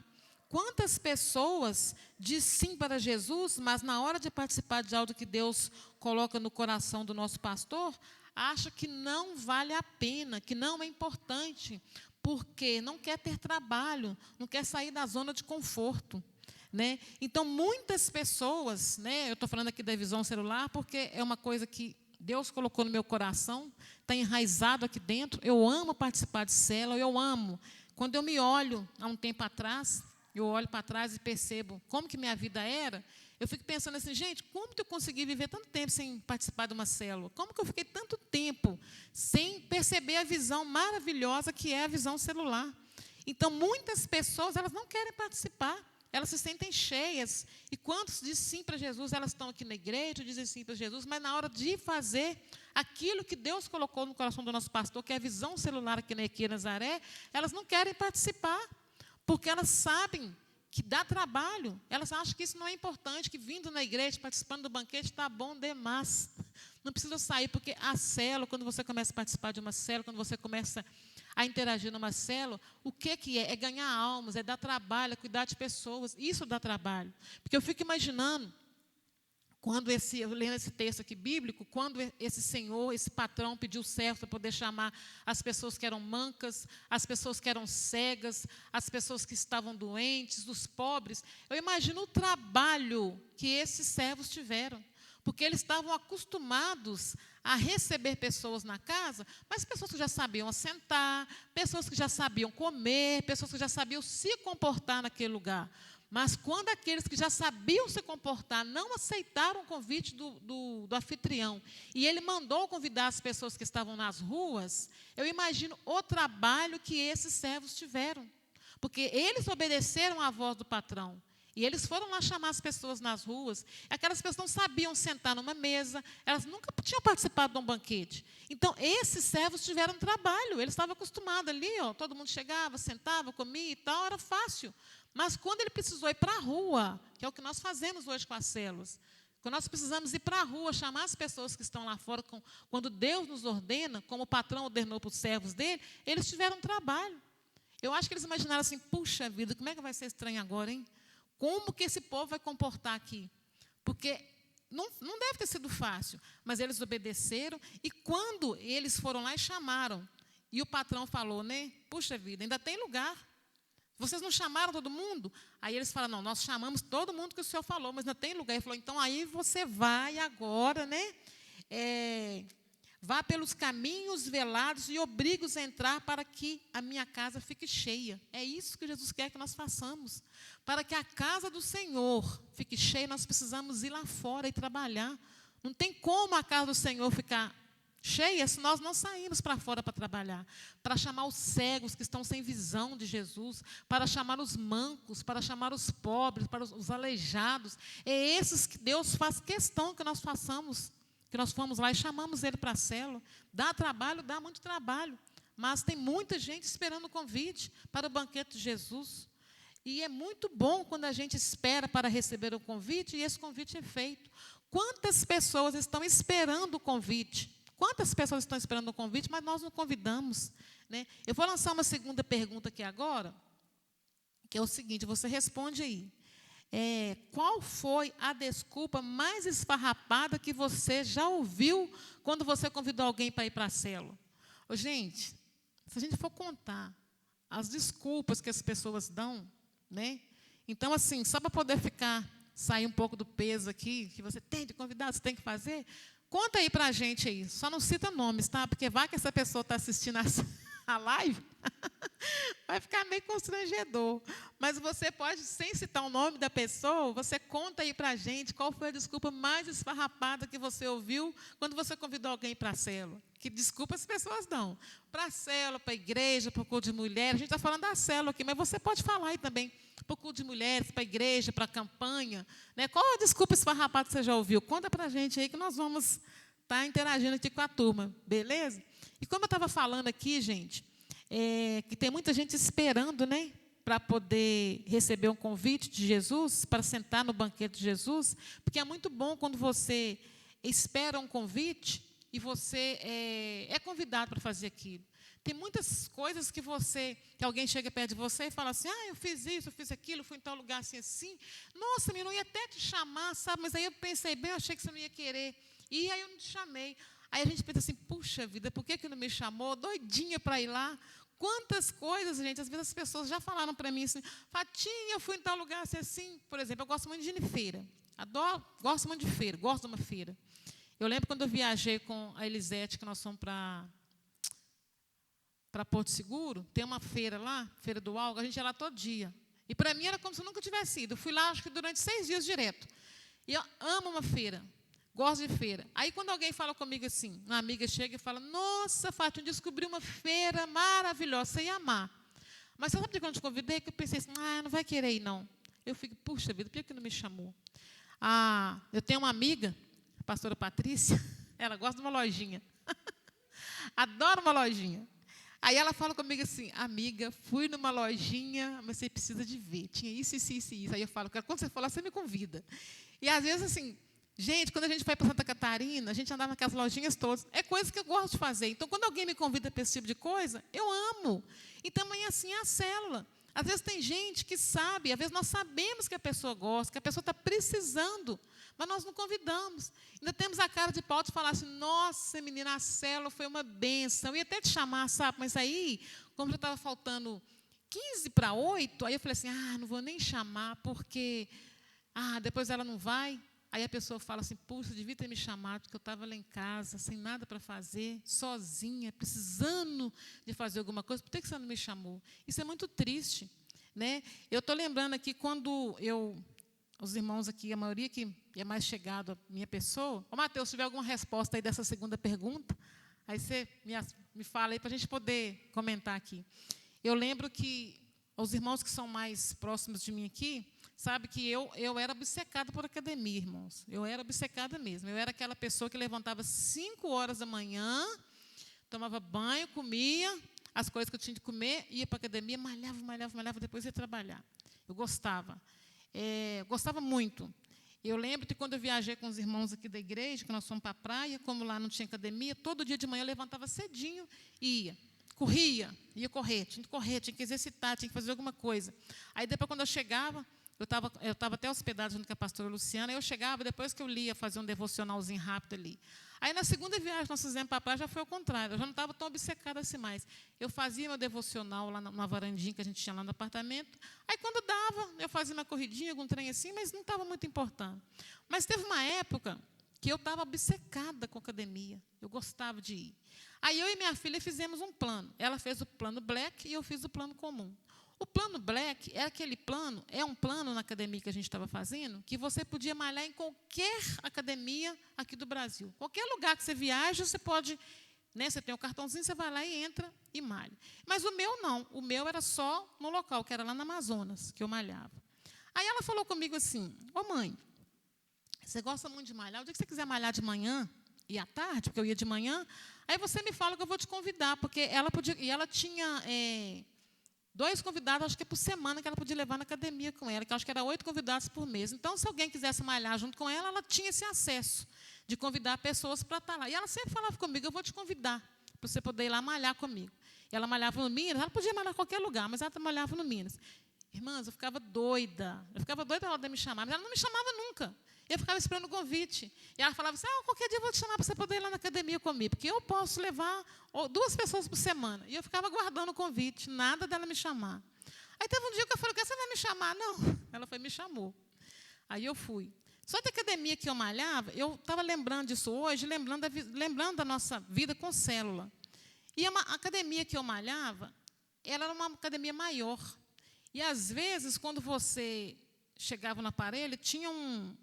Quantas pessoas dizem sim para Jesus, mas na hora de participar de algo que Deus coloca no coração do nosso pastor, acha que não vale a pena, que não é importante, porque não quer ter trabalho, não quer sair da zona de conforto, né? Então, muitas pessoas, né, eu estou falando aqui da visão celular, porque é uma coisa que Deus colocou no meu coração, está enraizado aqui dentro. Eu amo participar de célula, eu amo. Quando eu me olho, há um tempo atrás, eu olho para trás e percebo como que minha vida era, eu fico pensando assim, gente, como que eu consegui viver tanto tempo sem participar de uma célula? Como que eu fiquei tanto tempo sem perceber a visão maravilhosa que é a visão celular? Então, muitas pessoas, elas não querem participar, elas se sentem cheias. E quando se diz sim para Jesus, elas estão aqui na igreja, dizem sim para Jesus, mas na hora de fazer aquilo que Deus colocou no coração do nosso pastor, que é a visão celular aqui na EQ Nazaré, elas não querem participar, porque elas sabem que dá trabalho, elas acham que isso não é importante, que vindo na igreja, participando do banquete, está bom demais. Não precisa sair, porque a célula, quando você começa a participar de uma célula, quando você começa a interagir numa célula, o que é? É ganhar almas, é dar trabalho, é cuidar de pessoas. Isso dá trabalho. Porque eu fico imaginando, eu lendo esse texto aqui bíblico, quando esse senhor, esse patrão pediu servo para poder chamar as pessoas que eram mancas, as pessoas que eram cegas, as pessoas que estavam doentes, os pobres, eu imagino o trabalho que esses servos tiveram, porque eles estavam acostumados a receber pessoas na casa, mas pessoas que já sabiam assentar, pessoas que já sabiam comer, pessoas que já sabiam se comportar naquele lugar. Mas quando aqueles que já sabiam se comportar não aceitaram o convite do anfitrião, e ele mandou convidar as pessoas que estavam nas ruas, eu imagino o trabalho que esses servos tiveram. Porque eles obedeceram à voz do patrão. E eles foram lá chamar as pessoas nas ruas. Aquelas pessoas não sabiam sentar numa mesa, elas nunca tinham participado de um banquete. Então, esses servos tiveram trabalho, eles estavam acostumados ali, ó, todo mundo chegava, sentava, comia e tal, era fácil. Mas quando ele precisou ir para a rua, que é o que nós fazemos hoje com as células, quando nós precisamos ir para a rua, chamar as pessoas que estão lá fora, quando Deus nos ordena, como o patrão ordenou para os servos dele, eles tiveram trabalho. Eu acho que eles imaginaram assim, puxa vida, como é que vai ser estranho agora, hein? Como que esse povo vai comportar aqui? Porque não deve ter sido fácil, mas eles obedeceram, e quando eles foram lá e chamaram, e o patrão falou, né, puxa vida, ainda tem lugar. Vocês não chamaram todo mundo? Aí eles falaram, não, nós chamamos todo mundo que o senhor falou, mas ainda tem lugar. Ele falou, então aí você vai agora, né? Vá pelos caminhos velados e obrigue-os a entrar para que a minha casa fique cheia. É isso que Jesus quer que nós façamos. Para que a casa do Senhor fique cheia, nós precisamos ir lá fora e trabalhar. Não tem como a casa do Senhor ficar cheia se nós não saímos para fora para trabalhar, para chamar os cegos que estão sem visão de Jesus, para chamar os mancos, para chamar os pobres, para os aleijados. É esses que Deus faz questão que nós façamos, que nós fomos lá e chamamos ele para a célula. Dá trabalho, dá muito trabalho, mas tem muita gente esperando o convite para o banquete de Jesus. E é muito bom quando a gente espera para receber o convite e esse convite é feito. Quantas pessoas estão esperando o convite? Quantas pessoas estão esperando o convite, mas nós não convidamos, né? Eu vou lançar uma segunda pergunta aqui agora, que é o seguinte, você responde aí. Qual foi a desculpa mais esfarrapada que você já ouviu quando você convidou alguém para ir para a célula? Gente, se a gente for contar as desculpas que as pessoas dão, né? Então, assim, só para poder sair um pouco do peso aqui, que você tem de convidar, você tem que fazer... Conta aí para a gente aí, só não cita nomes, tá? Porque vai que essa pessoa está assistindo a live, vai ficar meio constrangedor. Mas você pode, sem citar o nome da pessoa, você conta aí para a gente qual foi a desculpa mais esfarrapada que você ouviu quando você convidou alguém para a célula. Que desculpa as pessoas dão. Para a célula, para a igreja, para o culto de mulheres. A gente está falando da célula aqui, mas você pode falar aí também para o culto de mulheres, para a igreja, para a campanha. Né? Qual a desculpa esfarrapada que você já ouviu? Conta para a gente aí que nós vamos estar interagindo aqui com a turma, beleza? E como eu estava falando aqui, gente, que tem muita gente esperando, né, para poder receber um convite de Jesus, para sentar no banquete de Jesus, porque é muito bom quando você espera um convite e você é convidado para fazer aquilo. Tem muitas coisas que alguém chega perto de você e fala assim, eu fiz isso, eu fiz aquilo, fui em tal lugar assim, assim. Nossa, eu não ia até te chamar, sabe? Mas aí eu pensei bem, eu achei que você não ia querer. E aí eu não te chamei. Aí a gente pensa assim, puxa vida, por que não me chamou? Doidinha para ir lá. Quantas coisas, gente, às vezes as pessoas já falaram para mim assim, Fatinha, eu fui em tal lugar assim, assim. Por exemplo, eu gosto muito de ir em feira. Adoro, gosto muito de feira, gosto de uma feira. Eu lembro quando eu viajei com a Elisete, que nós fomos para Porto Seguro, tem uma feira lá, Feira do Algo, a gente ia lá todo dia. E para mim era como se eu nunca tivesse ido. Eu fui lá, acho que durante 6 dias direto. E eu amo uma feira, gosto de feira. Aí quando alguém fala comigo assim, uma amiga chega e fala, nossa, Fátima, eu descobri uma feira maravilhosa, você ia amar. Mas você sabe de quando eu te convidei? Que eu pensei assim, não vai querer ir não. Eu fico, puxa vida, por que não me chamou? Eu tenho uma amiga, a pastora Patrícia, ela gosta de uma lojinha. Adora uma lojinha. Aí ela fala comigo assim, amiga, fui numa lojinha, mas você precisa de ver, tinha isso, isso, isso, isso. Aí eu falo, quando você for lá, você me convida. E às vezes, assim, gente, quando a gente vai para Santa Catarina, a gente andava naquelas lojinhas todas, é coisa que eu gosto de fazer. Então, quando alguém me convida para esse tipo de coisa, eu amo. E também assim é a célula. Às vezes tem gente que sabe, às vezes nós sabemos que a pessoa gosta, que a pessoa está precisando, mas nós não convidamos. Ainda temos a cara de pau de falar assim, nossa, menina, a célula foi uma bênção. Eu ia até te chamar, sabe? Mas aí, como já estava faltando 15 para 8, aí eu falei assim, não vou nem chamar, porque depois ela não vai. Aí a pessoa fala assim, puxa, devia ter me chamado, porque eu estava lá em casa, sem nada para fazer, sozinha, precisando de fazer alguma coisa, por que você não me chamou? Isso é muito triste. Né? Eu estou lembrando aqui, quando os irmãos aqui, a maioria que é mais chegado à minha pessoa, Mateus, se tiver alguma resposta aí dessa segunda pergunta, aí você me fala aí para a gente poder comentar aqui. Eu lembro que os irmãos que são mais próximos de mim aqui, sabe que eu era obcecada por academia, irmãos. Eu era obcecada mesmo. Eu era aquela pessoa que levantava 5 horas da manhã, tomava banho, comia as coisas que eu tinha de comer, ia para a academia, malhava, depois ia trabalhar. Eu gostava. Gostava muito. Eu lembro que quando eu viajei com os irmãos aqui da igreja, que nós fomos para a praia, como lá não tinha academia, todo dia de manhã eu levantava cedinho e ia. Ia correr, tinha que exercitar, tinha que fazer alguma coisa. Aí depois, quando eu chegava, eu estava até hospedada junto com a pastora Luciana, eu chegava, depois que eu lia, fazia um devocionalzinho rápido ali. Aí, na segunda viagem que nós fizemos para a praia, já foi ao contrário, eu já não estava tão obcecada assim mais. Eu fazia meu devocional lá na varandinha que a gente tinha lá no apartamento, aí, quando dava, eu fazia uma corridinha, algum trem assim, mas não estava muito importando. Mas teve uma época que eu estava obcecada com academia, eu gostava de ir. Aí, eu e minha filha fizemos um plano. Ela fez o plano Black e eu fiz o plano comum. O plano Black é um plano na academia que a gente estava fazendo, que você podia malhar em qualquer academia aqui do Brasil. Qualquer lugar que você viaja, você pode, né, você tem o cartãozinho, você vai lá e entra e malha. Mas o meu não, o meu era só no local, que era lá no Amazonas, que eu malhava. Aí ela falou comigo assim, mãe, você gosta muito de malhar, o dia que você quiser malhar de manhã e à tarde, porque eu ia de manhã, aí você me fala que eu vou te convidar, porque ela tinha 2 convidados, acho que por semana, que ela podia levar na academia com ela, que acho que era 8 convidados por mês. Então, se alguém quisesse malhar junto com ela, ela tinha esse acesso de convidar pessoas para estar lá. E ela sempre falava comigo, eu vou te convidar, para você poder ir lá malhar comigo. E ela malhava no Minas, ela podia malhar em qualquer lugar, mas ela malhava no Minas. Irmãs, eu ficava doida ela de me chamar, mas ela não me chamava nunca. Eu ficava esperando o convite. E ela falava assim, qualquer dia eu vou te chamar para você poder ir lá na academia comigo, porque eu posso levar 2 pessoas por semana. E eu ficava aguardando o convite, nada dela me chamar. Aí teve um dia que eu falei, você vai me chamar? Não. Ela foi me chamou. Aí eu fui. Só da academia que eu malhava, eu estava lembrando disso hoje, lembrando da nossa vida com célula. E a academia que eu malhava, ela era uma academia maior. E, às vezes, quando você chegava no aparelho, tinha um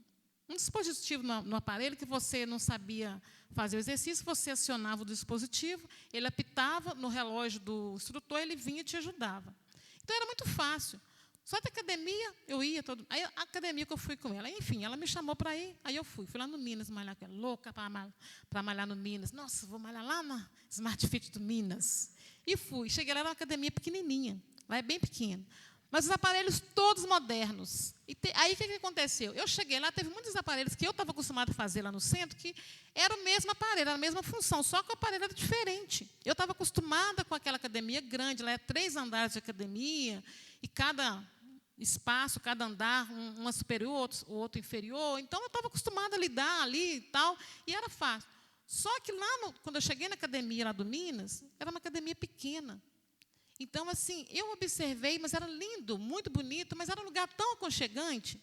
dispositivo no aparelho que você não sabia fazer o exercício, você acionava o dispositivo, ele apitava no relógio do instrutor, ele vinha e te ajudava. Então, era muito fácil. Só da academia, eu ia. Aí, a academia que eu fui com ela, enfim, ela me chamou para ir, aí eu fui lá no Minas malhar com ela, louca para malhar no Minas. Nossa, vou malhar lá na Smart Fit do Minas. E fui. Cheguei lá, era uma academia pequenininha, lá é bem pequena. Mas os aparelhos todos modernos. Aí, o que aconteceu? Eu cheguei lá, teve muitos aparelhos que eu estava acostumada a fazer lá no centro, que era o mesmo aparelho, era a mesma função, só que o aparelho era diferente. Eu estava acostumada com aquela academia grande, lá é 3 andares de academia, e cada espaço, cada andar, uma superior, o outro inferior. Então, eu estava acostumada a lidar ali e tal, e era fácil. Só que lá, quando eu cheguei na academia lá do Minas, era uma academia pequena. Então, assim, eu observei, mas era lindo, muito bonito, mas era um lugar tão aconchegante.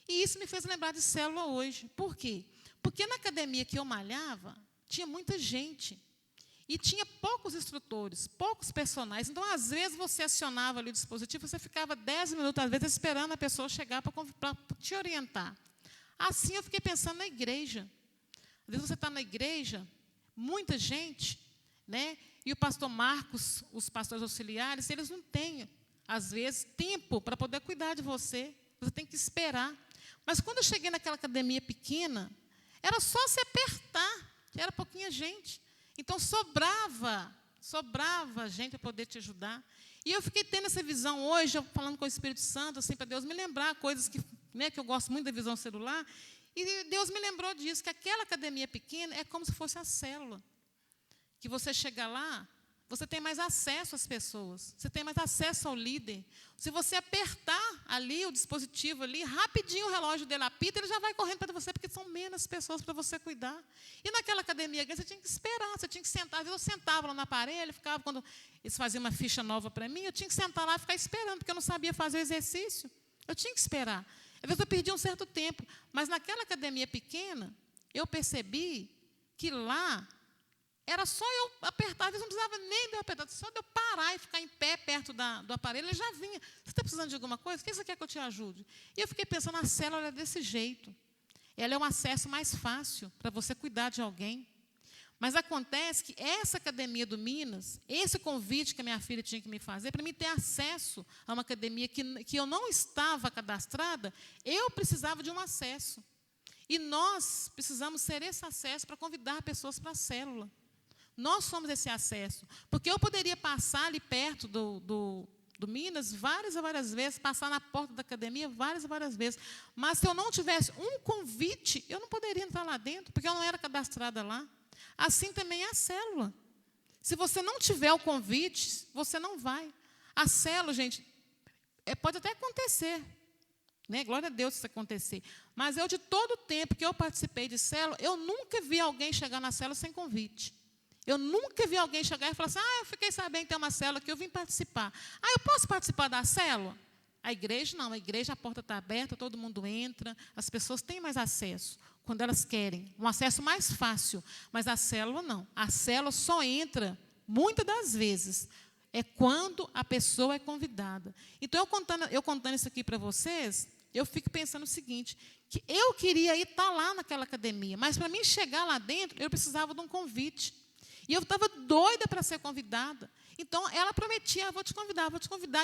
E isso me fez lembrar de célula hoje. Por quê? Porque na academia que eu malhava, tinha muita gente. E tinha poucos instrutores, poucos personagens. Então, às vezes, você acionava ali o dispositivo, você ficava 10 minutos, às vezes, esperando a pessoa chegar para te orientar. Assim, eu fiquei pensando na igreja. Às vezes, você está na igreja, muita gente, né? E o pastor Marcos, os pastores auxiliares, eles não têm, às vezes, tempo para poder cuidar de você. Você tem que esperar. Mas, quando eu cheguei naquela academia pequena, era só se apertar, era pouquinha gente. Então, sobrava gente para poder te ajudar. E eu fiquei tendo essa visão hoje, eu falando com o Espírito Santo, assim, para Deus me lembrar coisas que eu gosto muito da visão celular. E Deus me lembrou disso, que aquela academia pequena é como se fosse a célula. Que você chega lá, você tem mais acesso às pessoas, você tem mais acesso ao líder. Se você apertar ali o dispositivo ali, rapidinho o relógio dele apita, ele já vai correndo para você, porque são menos pessoas para você cuidar. E naquela academia grande, você tinha que esperar, você tinha que sentar. Às vezes eu sentava lá no aparelho, ficava, quando eles faziam uma ficha nova para mim, eu tinha que sentar lá e ficar esperando, porque eu não sabia fazer o exercício. Eu tinha que esperar. Às vezes eu perdi um certo tempo, mas naquela academia pequena, eu percebi que lá era só eu apertar, às vezes não precisava nem de eu apertar, só de eu parar e ficar em pé perto do aparelho, ele já vinha. Você está precisando de alguma coisa? O que você quer que eu te ajude? E eu fiquei pensando, a célula é desse jeito. Ela é um acesso mais fácil para você cuidar de alguém. Mas acontece que essa academia do Minas, esse convite que a minha filha tinha que me fazer, para mim ter acesso a uma academia que eu não estava cadastrada, eu precisava de um acesso. E nós precisamos ser esse acesso para convidar pessoas para a célula. Nós somos esse acesso. Porque eu poderia passar ali perto do Minas várias e várias vezes, passar na porta da academia várias e várias vezes. Mas se eu não tivesse um convite, eu não poderia entrar lá dentro, porque eu não era cadastrada lá. Assim também é a célula. Se você não tiver o convite, você não vai. A célula, gente, pode até acontecer. Né? Glória a Deus se isso acontecer. Mas eu, de todo o tempo que eu participei de célula, eu nunca vi alguém chegar na célula sem convite. Eu nunca vi alguém chegar e falar assim, eu fiquei sabendo que tem uma célula que eu vim participar. Eu posso participar da célula? A igreja não, a igreja, a porta está aberta, todo mundo entra, as pessoas têm mais acesso, quando elas querem, um acesso mais fácil. Mas a célula não, a célula só entra, muitas das vezes, é quando a pessoa é convidada. Então, eu contando isso aqui para vocês, eu fico pensando o seguinte, que eu queria estar lá naquela academia, mas para mim chegar lá dentro, eu precisava de um convite. E eu estava doida para ser convidada. Então, ela prometia, vou te convidar.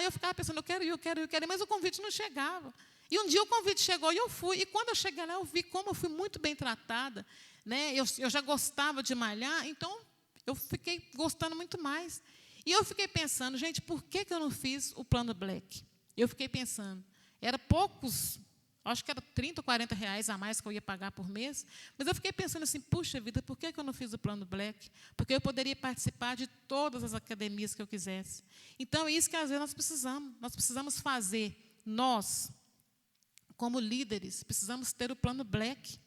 E eu ficava pensando, eu quero ir, mas o convite não chegava. E um dia o convite chegou e eu fui. E quando eu cheguei lá, eu vi como eu fui muito bem tratada. Né? Eu já gostava de malhar, então eu fiquei gostando muito mais. E eu fiquei pensando, gente, por que eu não fiz o plano Black? Eu fiquei pensando, era poucos, acho que era 30 ou 40 reais a mais que eu ia pagar por mês, mas eu fiquei pensando assim, puxa vida, por que eu não fiz o plano Black? Porque eu poderia participar de todas as academias que eu quisesse. Então, é isso que às vezes nós precisamos fazer, nós, como líderes, precisamos ter o plano Black,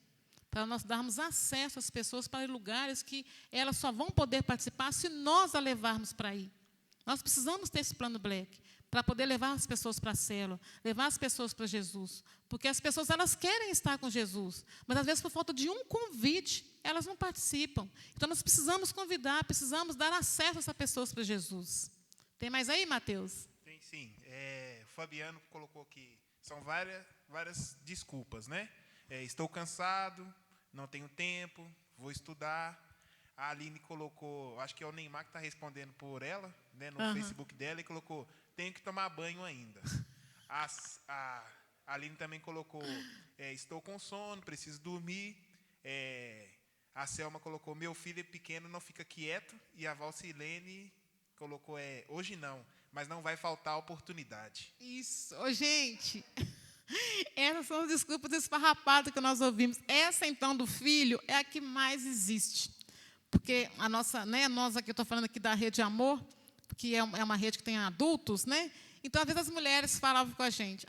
para nós darmos acesso às pessoas para lugares que elas só vão poder participar se nós a levarmos para aí. Nós precisamos ter esse plano Black, para poder levar as pessoas para a célula, levar as pessoas para Jesus. Porque as pessoas elas querem estar com Jesus, mas às vezes por falta de um convite, elas não participam. Então, nós precisamos convidar, precisamos dar acesso a essas pessoas para Jesus. Tem mais aí, Mateus? Tem sim. O Fabiano colocou aqui, são várias desculpas, né? Estou cansado, não tenho tempo, vou estudar. A Aline colocou, acho que é o Neymar que está respondendo por ela, né, no Facebook dela, e colocou, tenho que tomar banho ainda. A Aline também colocou, estou com sono, preciso dormir. A Selma colocou, meu filho é pequeno, não fica quieto. E a Valcilene colocou, hoje não, mas não vai faltar oportunidade. Isso. Ô, gente, essas são as desculpas esfarrapadas que nós ouvimos. Essa, então, do filho, é a que mais existe. Porque a nossa, né, nós aqui, eu estou falando aqui da Rede Amor, que é uma rede que tem adultos, né? Então, às vezes, as mulheres falavam com a gente,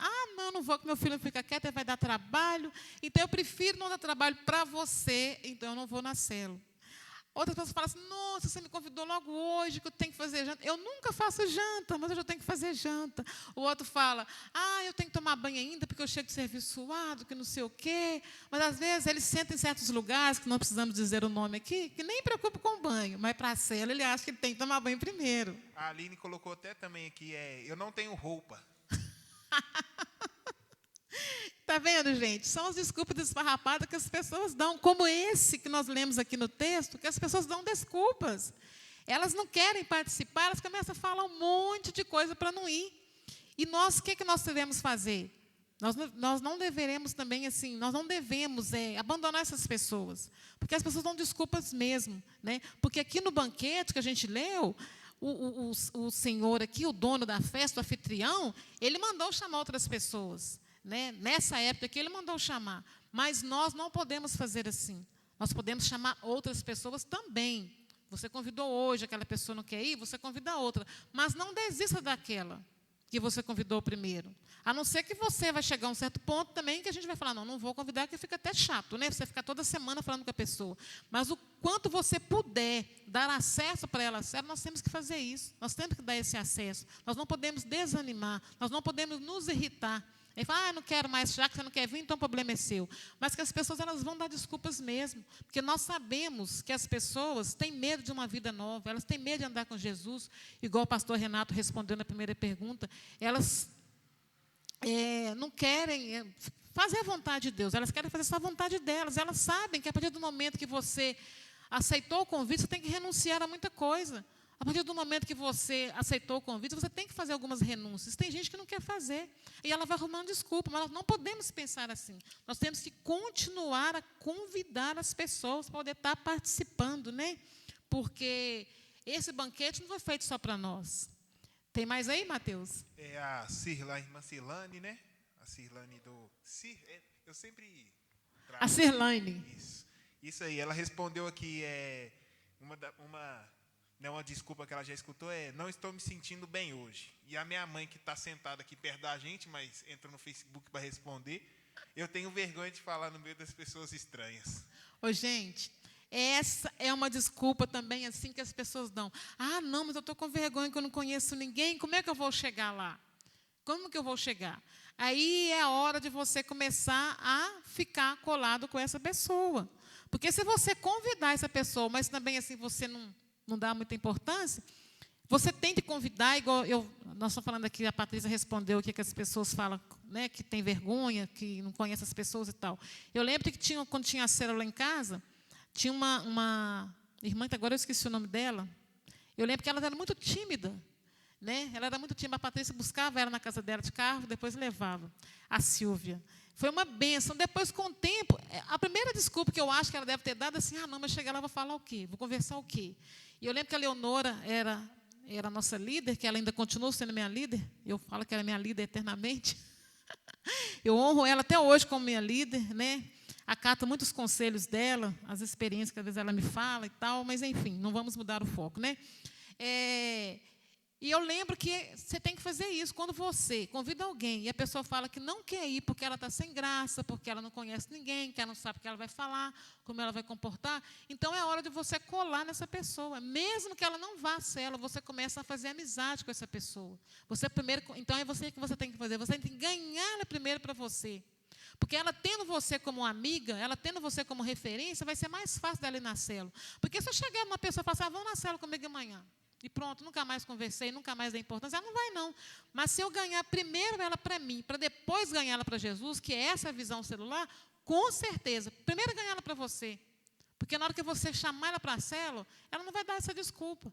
não vou, que meu filho fica quieto, vai dar trabalho, então eu prefiro não dar trabalho para você, então eu não vou na célula. Outras pessoas falam assim, nossa, você me convidou logo hoje, que eu tenho que fazer janta. Eu nunca faço janta, mas eu já tenho que fazer janta. O outro fala, eu tenho que tomar banho ainda, porque eu chego de serviço suado, que não sei o quê. Mas, às vezes, ele senta em certos lugares, que não precisamos dizer o nome aqui, que nem preocupa com o banho, mas para a célula ele acha que ele tem que tomar banho primeiro. A Aline colocou até também aqui, eu não tenho roupa. Está vendo, gente? São as desculpas esfarrapadas que as pessoas dão, como esse que nós lemos aqui no texto, que as pessoas dão desculpas. Elas não querem participar, elas começam a falar um monte de coisa para não ir. E nós, o que nós devemos fazer? Nós não deveremos também, assim, nós não devemos abandonar essas pessoas, porque as pessoas dão desculpas mesmo, né? Porque aqui no banquete que a gente leu, o senhor aqui, o dono da festa, o anfitrião, ele mandou chamar outras pessoas. Né? Nessa época que ele mandou chamar, mas nós não podemos fazer assim. Nós podemos chamar outras pessoas também. Você convidou hoje, aquela pessoa não quer ir, você convida outra, mas não desista daquela que você convidou primeiro. A não ser que você vai chegar a um certo ponto também que a gente vai falar, não vou convidar, que fica até chato, né? Você ficar toda semana falando com a pessoa. Mas o quanto você puder dar acesso para ela, nós temos que fazer isso. Nós temos que dar esse acesso. Nós não podemos desanimar, nós não podemos nos irritar. Ele fala, não quero mais, já que você não quer vir, então o problema é seu. Mas que as pessoas elas vão dar desculpas mesmo, porque nós sabemos que as pessoas têm medo de uma vida nova, elas têm medo de andar com Jesus, igual o pastor Renato respondeu na primeira pergunta, elas não querem fazer a vontade de Deus, elas querem fazer só a vontade delas, elas sabem que a partir do momento que você aceitou o convite, você tem que renunciar a muita coisa. A partir do momento que você aceitou o convite, você tem que fazer algumas renúncias. Tem gente que não quer fazer. E ela vai arrumando desculpa. Mas nós não podemos pensar assim. Nós temos que continuar a convidar as pessoas para poder estar participando, né? Porque esse banquete não foi feito só para nós. Tem mais aí, Mateus? É a irmã Cirlane, né? A Cirlane do... eu sempre... A Cirlane. Isso aí. Ela respondeu aqui, uma desculpa que ela já escutou não estou me sentindo bem hoje. E a minha mãe, que está sentada aqui perto da gente, mas entra no Facebook para responder, eu tenho vergonha de falar no meio das pessoas estranhas. Ô, gente, essa é uma desculpa também assim que as pessoas dão. Não, mas eu estou com vergonha que eu não conheço ninguém, como é que eu vou chegar lá? Como que eu vou chegar? Aí é a hora de você começar a ficar colado com essa pessoa. Porque se você convidar essa pessoa, mas também assim você não dá muita importância, você tem de convidar, igual nós estamos falando aqui, a Patrícia respondeu que as pessoas falam, né, que tem vergonha, que não conhece as pessoas e tal. Eu lembro que quando tinha a célula lá em casa, tinha uma irmã, que agora eu esqueci o nome dela, eu lembro que ela era muito tímida, né? Ela era muito tímida, a Patrícia buscava ela na casa dela de carro, depois levava. A Silvia. Foi uma bênção. Depois, com o tempo, a primeira desculpa que eu acho que ela deve ter dado, assim, não, mas chegar lá, vou falar o quê? Vou conversar o quê? E eu lembro que a Leonora era a nossa líder, que ela ainda continua sendo minha líder. Eu falo que ela é minha líder eternamente. Eu honro ela até hoje como minha líder, né? Acato muitos conselhos dela, as experiências que às vezes ela me fala e tal, mas, enfim, não vamos mudar o foco, né? E eu lembro que você tem que fazer isso. Quando você convida alguém e a pessoa fala que não quer ir porque ela está sem graça, porque ela não conhece ninguém, que ela não sabe o que ela vai falar, como ela vai comportar, então é hora de você colar nessa pessoa. Mesmo que ela não vá à célula, você começa a fazer amizade com essa pessoa. Então é você que você tem que fazer. Você tem que ganhar ela primeiro para você. Porque ela tendo você como amiga, ela tendo você como referência, vai ser mais fácil dela ir na célula. Porque se eu chegar numa pessoa e falar assim, vamos na célula comigo amanhã, e pronto, nunca mais conversei, nunca mais dei importância, ela não vai não. Mas se eu ganhar primeiro ela para mim, para depois ganhar ela para Jesus, que é essa visão celular, com certeza, primeiro ganhar ela para você. Porque na hora que você chamar ela para a célula, ela não vai dar essa desculpa.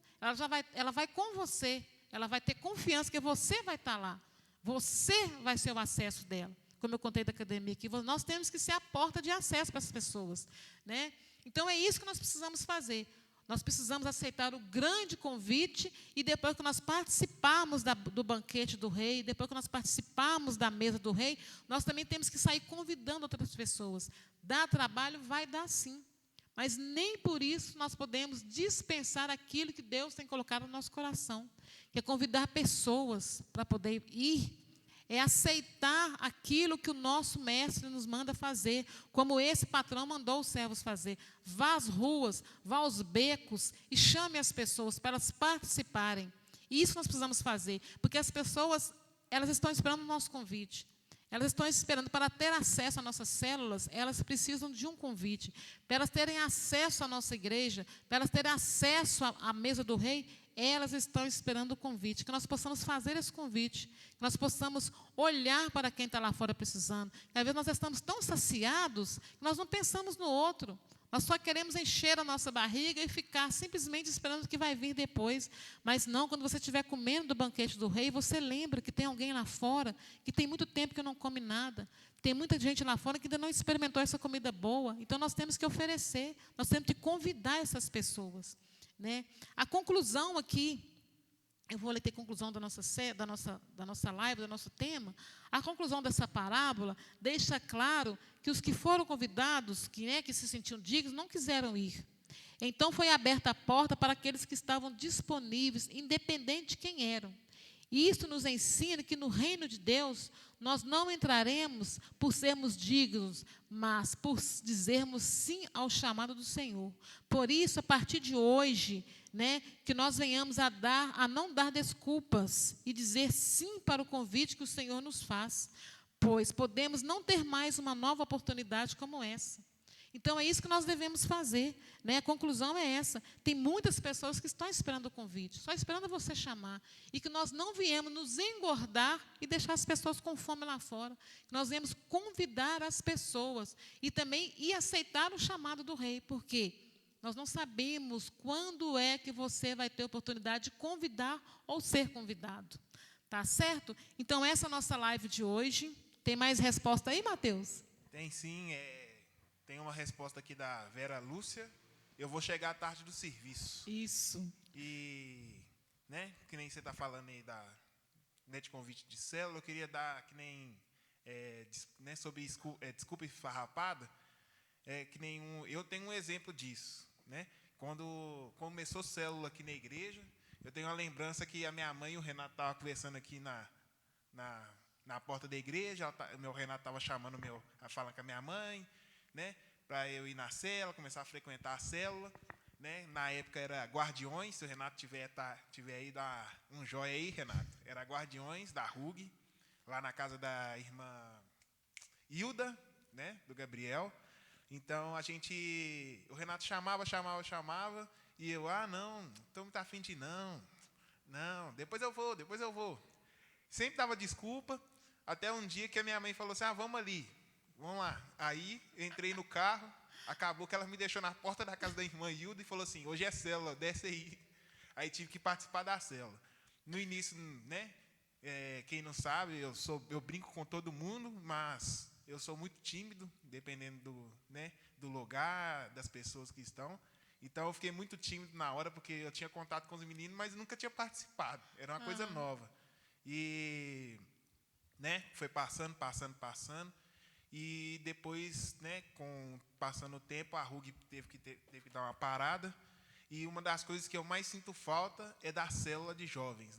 Ela vai com você, ela vai ter confiança que você vai estar lá. Você vai ser o acesso dela. Como eu contei da academia aqui, nós temos que ser a porta de acesso para essas pessoas, né? Então, é isso que nós precisamos fazer. Nós precisamos aceitar o grande convite e depois que nós participarmos do banquete do rei, depois que nós participarmos da mesa do rei, nós também temos que sair convidando outras pessoas. Dá trabalho? Vai dar sim. Mas nem por isso nós podemos dispensar aquilo que Deus tem colocado no nosso coração, que é convidar pessoas para poder ir, é aceitar aquilo que o nosso mestre nos manda fazer, como esse patrão mandou os servos fazer. Vá às ruas, vá aos becos e chame as pessoas para elas participarem. E isso nós precisamos fazer, porque as pessoas, elas estão esperando o nosso convite. Elas estão esperando para ter acesso às nossas células, elas precisam de um convite. Para elas terem acesso à nossa igreja, para elas terem acesso à mesa do rei, elas estão esperando o convite. Que nós possamos fazer esse convite, que nós possamos olhar para quem está lá fora precisando. E, às vezes nós estamos tão saciados que nós não pensamos no outro. Nós só queremos encher a nossa barriga e ficar simplesmente esperando o que vai vir depois. Mas não, quando você estiver comendo do banquete do rei, você lembra que tem alguém lá fora que tem muito tempo que não come nada. Tem muita gente lá fora que ainda não experimentou essa comida boa. Então, nós temos que oferecer, nós temos que convidar essas pessoas, né? A conclusão aqui, eu vou ler a conclusão da nossa live, do nosso tema. A conclusão dessa parábola deixa claro que os que foram convidados, que se sentiam dignos, não quiseram ir. Então foi aberta a porta para aqueles que estavam disponíveis, independente de quem eram. E isso nos ensina que no reino de Deus, nós não entraremos por sermos dignos, mas por dizermos sim ao chamado do Senhor. Por isso, a partir de hoje, que nós venhamos a não dar desculpas e dizer sim para o convite que o Senhor nos faz, pois podemos não ter mais uma nova oportunidade como essa. Então, é isso que nós devemos fazer, né? A conclusão é essa. Tem muitas pessoas que estão esperando o convite, só esperando você chamar. E que nós não viemos nos engordar e deixar as pessoas com fome lá fora. Nós viemos convidar as pessoas e também aceitar o chamado do rei. Por quê? Nós não sabemos quando é que você vai ter oportunidade de convidar ou ser convidado. Tá certo? Então, essa é a nossa live de hoje. Tem mais resposta aí, Mateus? Tem sim, tem uma resposta aqui da Vera Lúcia. Eu vou chegar à tarde do serviço. Isso. E, que nem você está falando aí de convite de célula, eu queria dar, que nem, sobre desculpa esfarrapada, eu tenho um exemplo disso, Quando começou célula aqui na igreja, eu tenho uma lembrança que a minha mãe e o Renato estavam conversando aqui na porta da igreja, o Renato estava falando com a minha mãe, para eu ir na célula, começar a frequentar a célula, Na época era Guardiões, se o Renato tiver aí, dá um joia aí, Renato. Era Guardiões da RUG, lá na casa da irmã Hilda, do Gabriel. Então, o Renato chamava, e eu, não estou muito afim de ir, não, depois eu vou. Sempre dava desculpa, até um dia que a minha mãe falou assim, vamos ali, vamos lá. Aí, entrei no carro, acabou que ela me deixou na porta da casa da irmã Hilda e falou assim, hoje é célula, desce aí. Aí tive que participar da célula. No início, quem não sabe, eu brinco com todo mundo, mas eu sou muito tímido, dependendo do lugar, das pessoas que estão. Então, eu fiquei muito tímido na hora, porque eu tinha contato com os meninos, mas nunca tinha participado. Era uma coisa nova. E, foi passando. E depois, passando o tempo, a RUG teve que dar uma parada. E uma das coisas que eu mais sinto falta é da célula de jovens,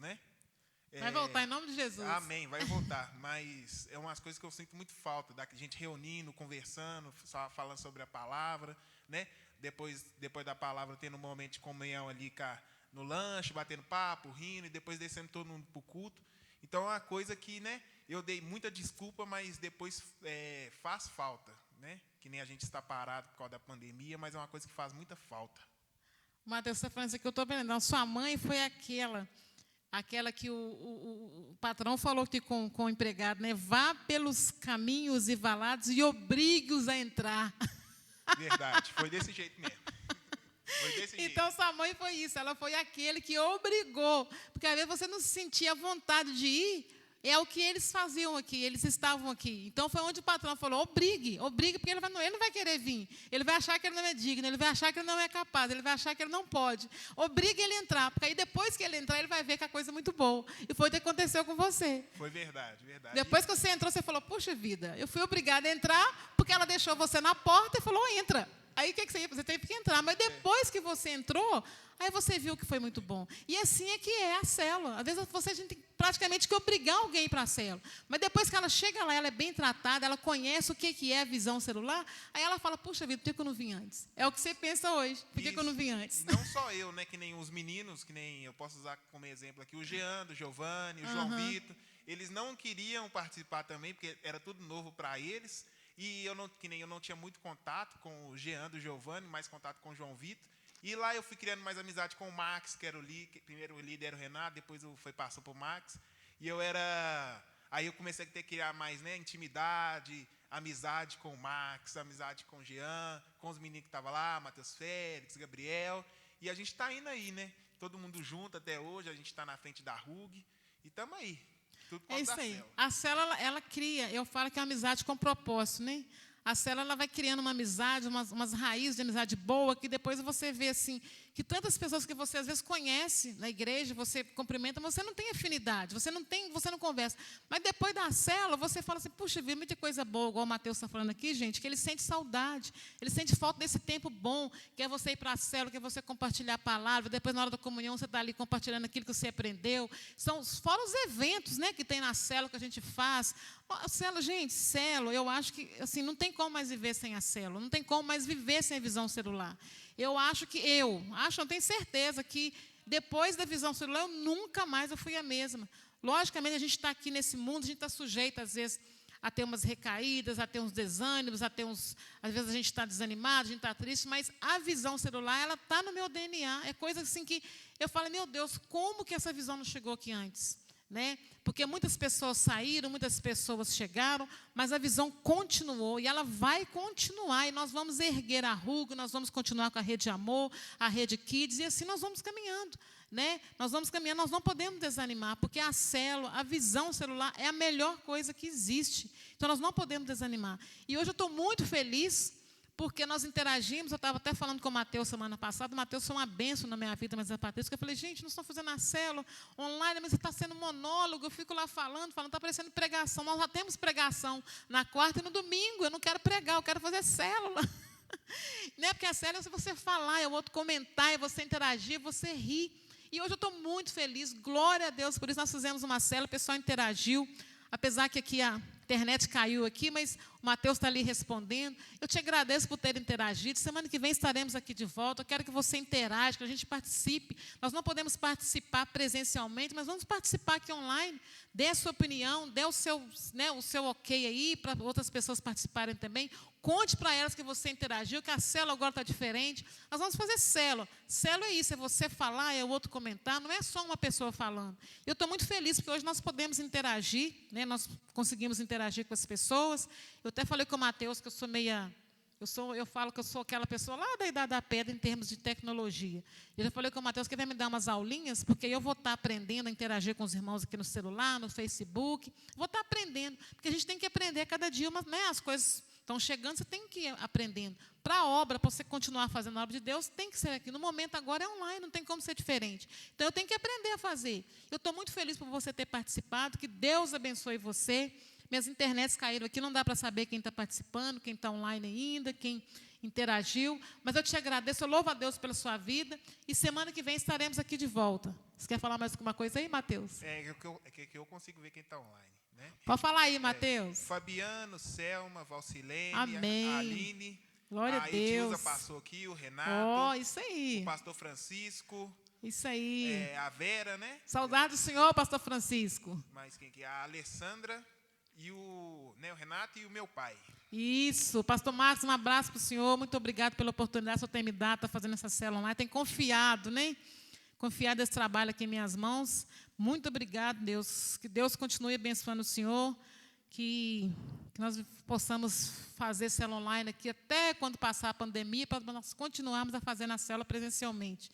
Vai voltar em nome de Jesus. Amém, vai voltar. Mas é umas coisas que eu sinto muito falta, da gente reunindo, conversando, falando sobre a palavra, Depois da palavra, tendo um momento de comunhão ali no lanche, batendo papo, rindo, e depois descendo todo mundo para o culto. Então, é uma coisa que, eu dei muita desculpa, mas depois faz falta, né? Que nem a gente está parado por causa da pandemia, mas é uma coisa que faz muita falta. Mateus, você está falando isso aqui, eu estou aprendendo. Sua mãe foi aquela que o patrão falou que com o empregado, né? Vá pelos caminhos e valados e obrigue-os a entrar. Verdade, foi desse jeito mesmo. Foi desse jeito. Então, sua mãe foi isso, ela foi aquele que obrigou. Porque às vezes você não sentia vontade de ir, é o que eles faziam aqui, eles estavam aqui. Então, foi onde o patrão falou, obrigue, porque ele não vai querer vir. Ele vai achar que ele não é digno, ele vai achar que ele não é capaz, ele vai achar que ele não pode. Obrigue ele a entrar, porque aí depois que ele entrar, ele vai ver que a coisa é muito boa. E foi o que aconteceu com você. Foi verdade, verdade. Depois que você entrou, você falou, puxa vida, eu fui obrigada a entrar, porque ela deixou você na porta e falou, entra. Aí o que você ia fazer? Você teve que entrar. Mas depois que você entrou, aí você viu que foi muito bom. E assim é que é a célula. Às vezes a gente tem praticamente que obrigar alguém para a célula. Mas depois que ela chega lá, ela é bem tratada, ela conhece o que é a visão celular, aí ela fala, puxa vida, por que eu não vim antes? É o que você pensa hoje. Por que eu não vim antes? E não só eu, né? Que nem os meninos, que nem eu posso usar como exemplo aqui, o Jean, o Giovanni, o João Vitor. Eles não queriam participar também, porque era tudo novo para eles. E eu não tinha muito contato com o Jean, do Giovanni, mais contato com o João Vitor. E lá eu fui criando mais amizade com o Max, que era primeiro o líder era o Renato, depois passou para o Max. E aí eu comecei a ter que criar mais, né, intimidade, amizade com o Max, amizade com o Jean, com os meninos que estavam lá, Matheus Félix, Gabriel. E a gente está indo aí, né? Todo mundo junto até hoje, a gente está na frente da RUG e estamos aí. É isso aí. A célula, ela cria, eu falo que é uma amizade com propósito, né? A célula ela vai criando uma amizade, umas raízes de amizade boa, que depois você vê assim, que tantas pessoas que você às vezes conhece na igreja, você cumprimenta, você não tem afinidade, você não conversa. Mas depois da célula, você fala assim, puxa, vi muita coisa boa, igual o Mateus está falando aqui, gente, que ele sente saudade, ele sente falta desse tempo bom, que é você ir para a célula, que é você compartilhar a palavra, depois na hora da comunhão você está ali compartilhando aquilo que você aprendeu. Fora os eventos, né, que tem na célula que a gente faz. A célula, gente, célula, eu acho que assim, não tem como mais viver sem a célula, não tem como mais viver sem a visão celular. Não tenho certeza que depois da visão celular, eu nunca mais fui a mesma. Logicamente, a gente está aqui nesse mundo, a gente está sujeito, às vezes, a ter umas recaídas, a ter uns desânimos, às vezes a gente está desanimado, a gente está triste, mas a visão celular, ela está no meu DNA. É coisa assim que eu falo, meu Deus, como que essa visão não chegou aqui antes? Né? Porque muitas pessoas saíram, muitas pessoas chegaram, mas a visão continuou e ela vai continuar. E nós vamos erguer a RUG, nós vamos continuar com a Rede Amor, a Rede Kids, e assim nós vamos caminhando. Né? Nós vamos caminhando, nós não podemos desanimar, porque a célula, a visão celular é a melhor coisa que existe. Então, nós não podemos desanimar. E hoje eu estou muito feliz, porque nós interagimos, eu estava até falando com o Mateus semana passada, o Mateus foi uma bênção na minha vida, mas é Patrícia, que eu falei, gente, nós estamos fazendo a célula online, mas está sendo monólogo, eu fico lá falando, está parecendo pregação, nós já temos pregação na quarta e no domingo, eu não quero pregar, eu quero fazer célula. Né? Porque a célula é você falar, é o outro comentar, é você interagir, é você rir. E hoje eu estou muito feliz, glória a Deus, por isso nós fizemos uma célula, o pessoal interagiu, apesar que aqui a internet caiu aqui, mas o Mateus está ali respondendo. Eu te agradeço por ter interagido. Semana que vem estaremos aqui de volta. Eu quero que você interaja, que a gente participe. Nós não podemos participar presencialmente, mas vamos participar aqui online. Dê a sua opinião, dê o seu ok aí, para outras pessoas participarem também. Conte para elas que você interagiu, que a célula agora está diferente. Nós vamos fazer célula. Célula é isso, é você falar, é o outro comentar, não é só uma pessoa falando. Eu estou muito feliz, porque hoje nós podemos interagir, né? Nós conseguimos interagir com as pessoas. Eu até falei com o Mateus que eu sou meia... Eu falo que eu sou aquela pessoa lá da Idade da Pedra em termos de tecnologia. Eu já falei com o Mateus que ele vai me dar umas aulinhas, porque eu vou estar aprendendo a interagir com os irmãos aqui no celular, no Facebook. Vou estar aprendendo, porque a gente tem que aprender cada dia, mas, né, as coisas estão chegando, você tem que ir aprendendo. Para a obra, para você continuar fazendo a obra de Deus, tem que ser aqui. No momento agora é online, não tem como ser diferente. Então, eu tenho que aprender a fazer. Eu estou muito feliz por você ter participado, que Deus abençoe você. Minhas internets caíram aqui, não dá para saber quem está participando, quem está online ainda, quem interagiu. Mas eu te agradeço, eu louvo a Deus pela sua vida. E semana que vem estaremos aqui de volta. Você quer falar mais alguma coisa aí, Mateus? É que eu consigo ver quem está online. Né? Pode falar aí, Mateus. Fabiano, Selma, Valcilene, Amém. a Aline. Glória a Deus. A Edilza passou aqui, o Renato. Isso aí. O pastor Francisco. Isso aí. A Vera, né? Saudade do senhor, pastor Francisco. Mas quem que é? A Alessandra. e o Renato e o meu pai. Isso. Pastor Marcos, um abraço para o senhor. Muito obrigado pela oportunidade que o senhor tem me dado, está fazendo essa célula online. Tem confiado, né? Confiado esse trabalho aqui em minhas mãos. Muito obrigado, Deus. Que Deus continue abençoando o senhor. Que nós possamos fazer célula online aqui até quando passar a pandemia, para nós continuarmos a fazer a célula presencialmente.